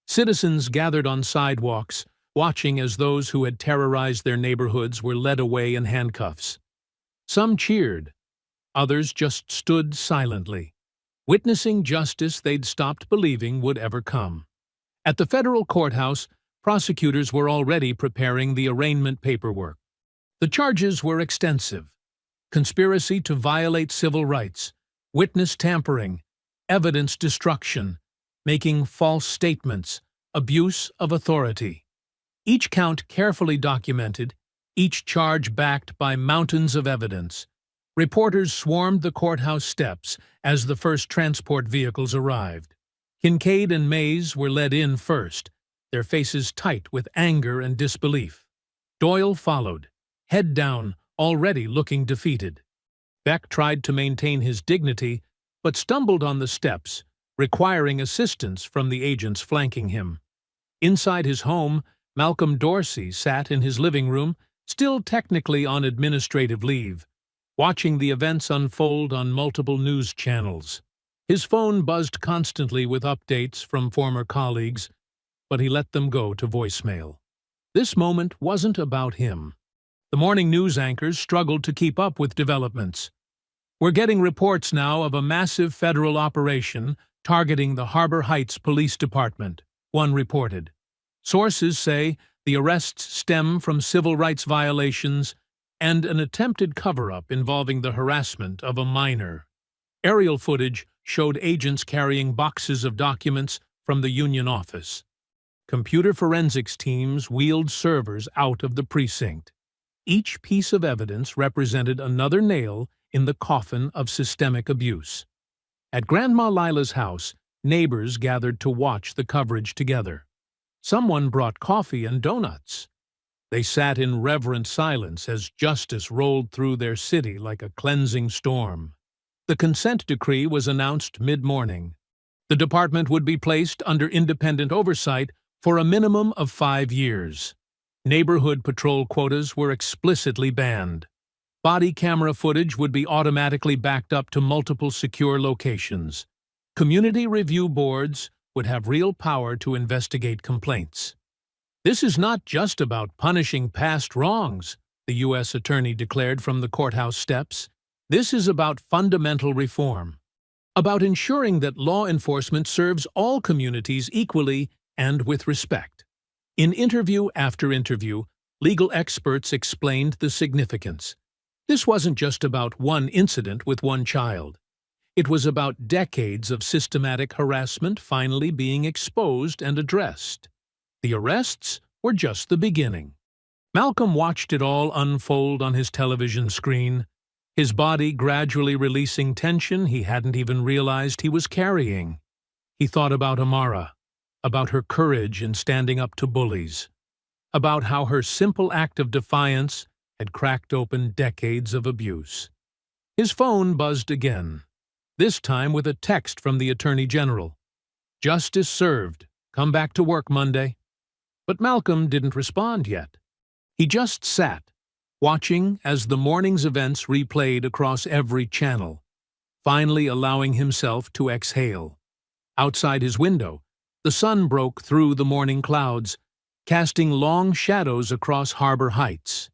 Citizens gathered on sidewalks, watching as those who had terrorized their neighborhoods were led away in handcuffs. Some cheered, others just stood silently, witnessing justice they'd stopped believing would ever come. At the federal courthouse, prosecutors were already preparing the arraignment paperwork. The charges were extensive: conspiracy to violate civil rights, witness tampering, evidence destruction, making false statements, abuse of authority. Each count carefully documented, each charge backed by mountains of evidence. Reporters swarmed the courthouse steps as the first transport vehicles arrived. Kincaid and Mays were led in first, their faces tight with anger and disbelief. Doyle followed, head down, already looking defeated. Beck tried to maintain his dignity, but stumbled on the steps, requiring assistance from the agents flanking him. Inside his home, Malcolm Dorsey sat in his living room, still technically on administrative leave, watching the events unfold on multiple news channels. His phone buzzed constantly with updates from former colleagues, but he let them go to voicemail. This moment wasn't about him. The morning news anchors struggled to keep up with developments. "We're getting reports now of a massive federal operation targeting the Harbor Heights Police Department," one reported. "Sources say the arrests stem from civil rights violations and an attempted cover-up involving the harassment of a minor." Aerial footage showed agents carrying boxes of documents from the union office. Computer forensics teams wheeled servers out of the precinct. Each piece of evidence represented another nail in the coffin of systemic abuse. At Grandma Lila's house, neighbors gathered to watch the coverage together. Someone brought coffee and donuts. They sat in reverent silence as justice rolled through their city like a cleansing storm. The consent decree was announced mid-morning. The department would be placed under independent oversight for a minimum of 5 years. Neighborhood patrol quotas were explicitly banned. Body camera footage would be automatically backed up to multiple secure locations. Community review boards would have real power to investigate complaints. "This is not just about punishing past wrongs," the U.S. Attorney declared from the courthouse steps. "This is about fundamental reform, about ensuring that law enforcement serves all communities equally and with respect." In interview after interview, legal experts explained the significance. This wasn't just about one incident with one child. It was about decades of systematic harassment finally being exposed and addressed. The arrests were just the beginning. Malcolm watched it all unfold on his television screen, his body gradually releasing tension he hadn't even realized he was carrying. He thought about Amara, about her courage in standing up to bullies, about how her simple act of defiance had cracked open decades of abuse. His phone buzzed again, this time with a text from the Attorney General. "Justice served. Come back to work Monday." But Malcolm didn't respond yet. He just sat, watching as the morning's events replayed across every channel, finally allowing himself to exhale. Outside his window, the sun broke through the morning clouds, casting long shadows across Harbor Heights.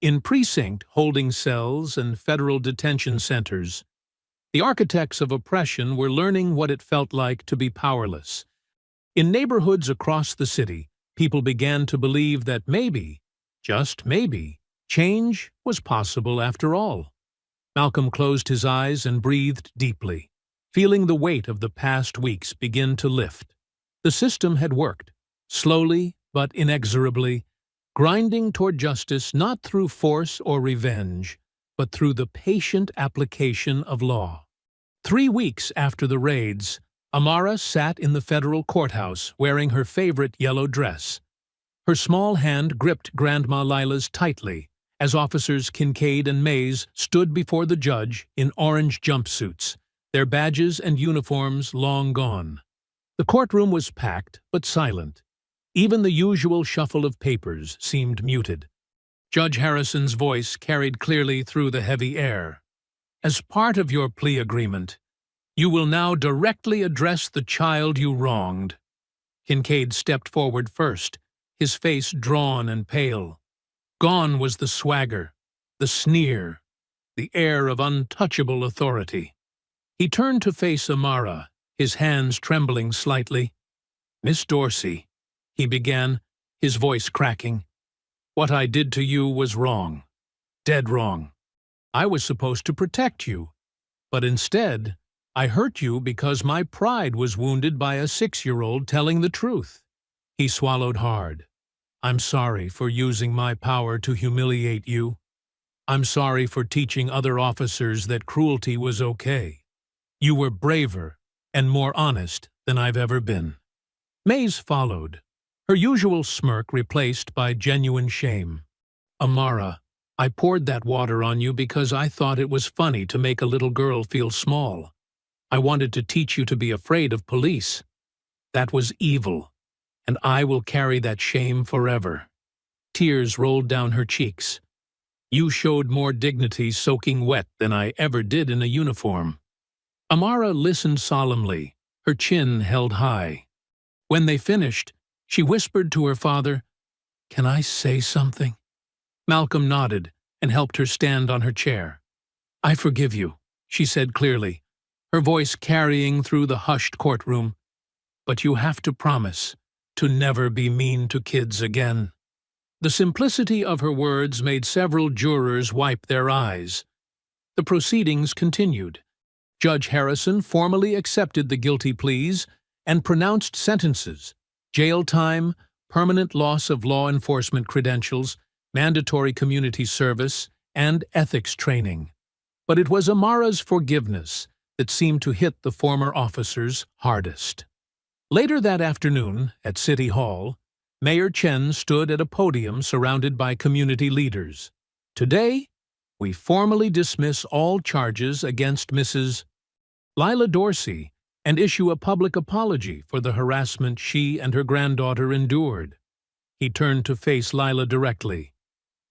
In precinct holding cells and federal detention centers, the architects of oppression were learning what it felt like to be powerless. In neighborhoods across the city, people began to believe that maybe, just maybe, change was possible after all. Malcolm closed his eyes and breathed deeply, feeling the weight of the past weeks begin to lift. The system had worked, slowly but inexorably, grinding toward justice not through force or revenge, but through the patient application of law. 3 weeks after the raids, Amara sat in the federal courthouse wearing her favorite yellow dress. Her small hand gripped Grandma Lila's tightly as officers Kincaid and Mays stood before the judge in orange jumpsuits, their badges and uniforms long gone. The courtroom was packed but silent. Even the usual shuffle of papers seemed muted. Judge Harrison's voice carried clearly through the heavy air. "As part of your plea agreement, you will now directly address the child you wronged." Kincaid stepped forward first, his face drawn and pale. Gone was the swagger, the sneer, the air of untouchable authority. He turned to face Amara, his hands trembling slightly. "Miss Dorsey," he began, his voice cracking, "what I did to you was wrong, dead wrong. I was supposed to protect you, but instead I hurt you because my pride was wounded by a 6-year-old telling the truth." He swallowed hard. "I'm sorry for using my power to humiliate you. I'm sorry for teaching other officers that cruelty was okay. You were braver and more honest than I've ever been." Maze followed, her usual smirk replaced by genuine shame. "Amara, I poured that water on you because I thought it was funny to make a little girl feel small. I wanted to teach you to be afraid of police. That was evil, and I will carry that shame forever." Tears rolled down her cheeks. "You showed more dignity soaking wet than I ever did in a uniform." Amara listened solemnly, her chin held high. When they finished, she whispered to her father, "Can I say something?" Malcolm nodded and helped her stand on her chair. "I forgive you," she said clearly, her voice carrying through the hushed courtroom. "But you have to promise to never be mean to kids again." The simplicity of her words made several jurors wipe their eyes. The proceedings continued. Judge Harrison formally accepted the guilty pleas and pronounced sentences: jail time, permanent loss of law enforcement credentials, mandatory community service, and ethics training. But it was Amara's forgiveness that seemed to hit the former officers hardest. Later that afternoon, at City Hall, Mayor Chen stood at a podium surrounded by community leaders. "Today, we formally dismiss all charges against Mrs. Lila Dorsey and issue a public apology for the harassment she and her granddaughter endured." He turned to face Lila directly.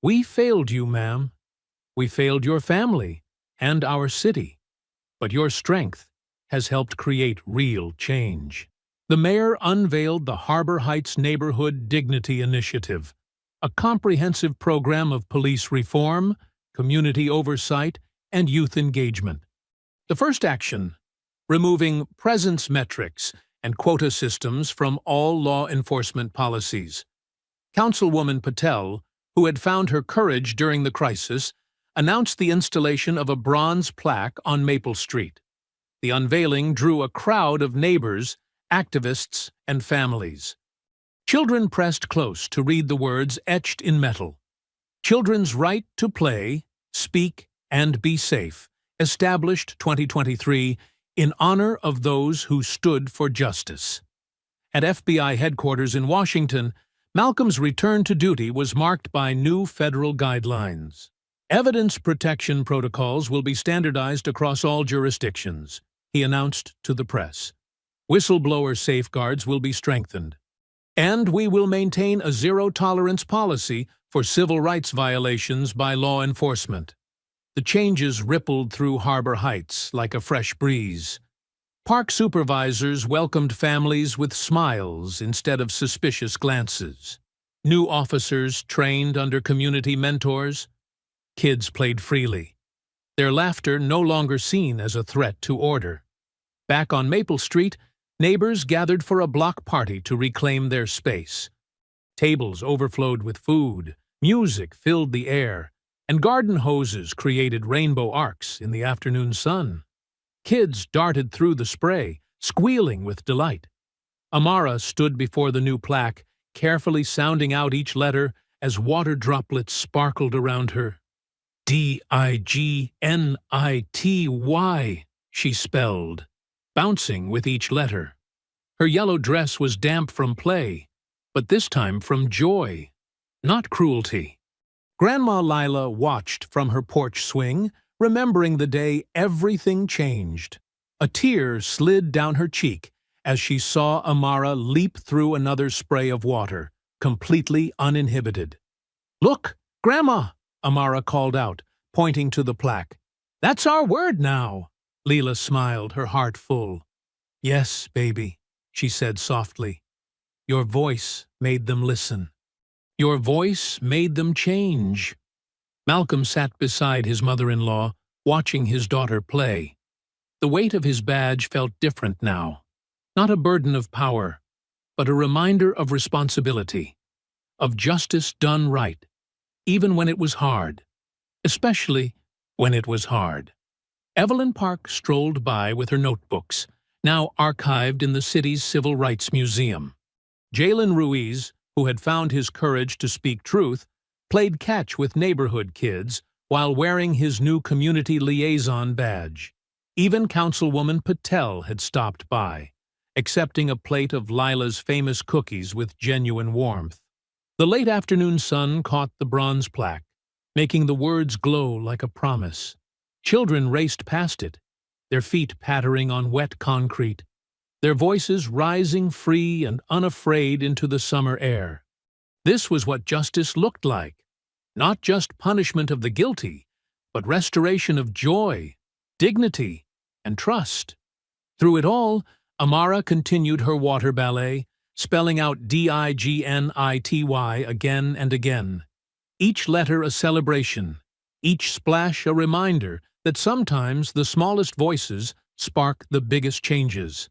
"We failed you, ma'am. We failed your family and our city. But your strength has helped create real change." The mayor unveiled the Harbor Heights Neighborhood Dignity Initiative, a comprehensive program of police reform, community oversight, and youth engagement. The first action: removing presence metrics and quota systems from all law enforcement policies. Councilwoman Patel, who had found her courage during the crisis, announced the installation of a bronze plaque on Maple Street. The unveiling drew a crowd of neighbors, activists, and families. Children pressed close to read the words etched in metal. "Children's right to play, speak, and be safe, established 2023 in honor of those who stood for justice." At FBI headquarters in Washington, Malcolm's return to duty was marked by new federal guidelines. "Evidence protection protocols will be standardized across all jurisdictions," he announced to the press. "Whistleblower safeguards will be strengthened. And we will maintain a zero-tolerance policy for civil rights violations by law enforcement." The changes rippled through Harbor Heights like a fresh breeze. Park supervisors welcomed families with smiles instead of suspicious glances. New officers trained under community mentors. Kids played freely, their laughter no longer seen as a threat to order. Back on Maple Street, neighbors gathered for a block party to reclaim their space. Tables overflowed with food, music filled the air, and garden hoses created rainbow arcs in the afternoon sun. Kids darted through the spray, squealing with delight. Amara stood before the new plaque, carefully sounding out each letter as water droplets sparkled around her. "Dignity," she spelled, bouncing with each letter. Her yellow dress was damp from play, but this time from joy, not cruelty. Grandma Lila watched from her porch swing, remembering the day everything changed. A tear slid down her cheek as she saw Amara leap through another spray of water, completely uninhibited. "Look, Grandma!" Amara called out, pointing to the plaque. "That's our word now." Leela smiled, her heart full. "Yes, baby," she said softly. "Your voice made them listen. Your voice made them change." Malcolm sat beside his mother-in-law, watching his daughter play. The weight of his badge felt different now. Not a burden of power, but a reminder of responsibility, of justice done right, even when it was hard, especially when it was hard. Evelyn Park strolled by with her notebooks, now archived in the city's Civil Rights Museum. Jalen Ruiz, who had found his courage to speak truth, played catch with neighborhood kids while wearing his new community liaison badge. Even Councilwoman Patel had stopped by, accepting a plate of Lila's famous cookies with genuine warmth. The late afternoon sun caught the bronze plaque, making the words glow like a promise. Children raced past it, their feet pattering on wet concrete, their voices rising free and unafraid into the summer air. This was what justice looked like. Not just punishment of the guilty, but restoration of joy, dignity, and trust. Through it all, Amara continued her water ballet, spelling out dignity again and again. Each letter a celebration, each splash a reminder that sometimes the smallest voices spark the biggest changes.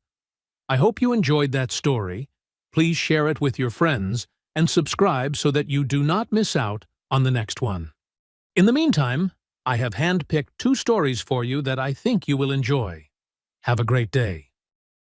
I hope you enjoyed that story. Please share it with your friends and subscribe so that you do not miss out on the next one. In the meantime, I have handpicked 2 stories for you that I think you will enjoy. Have a great day.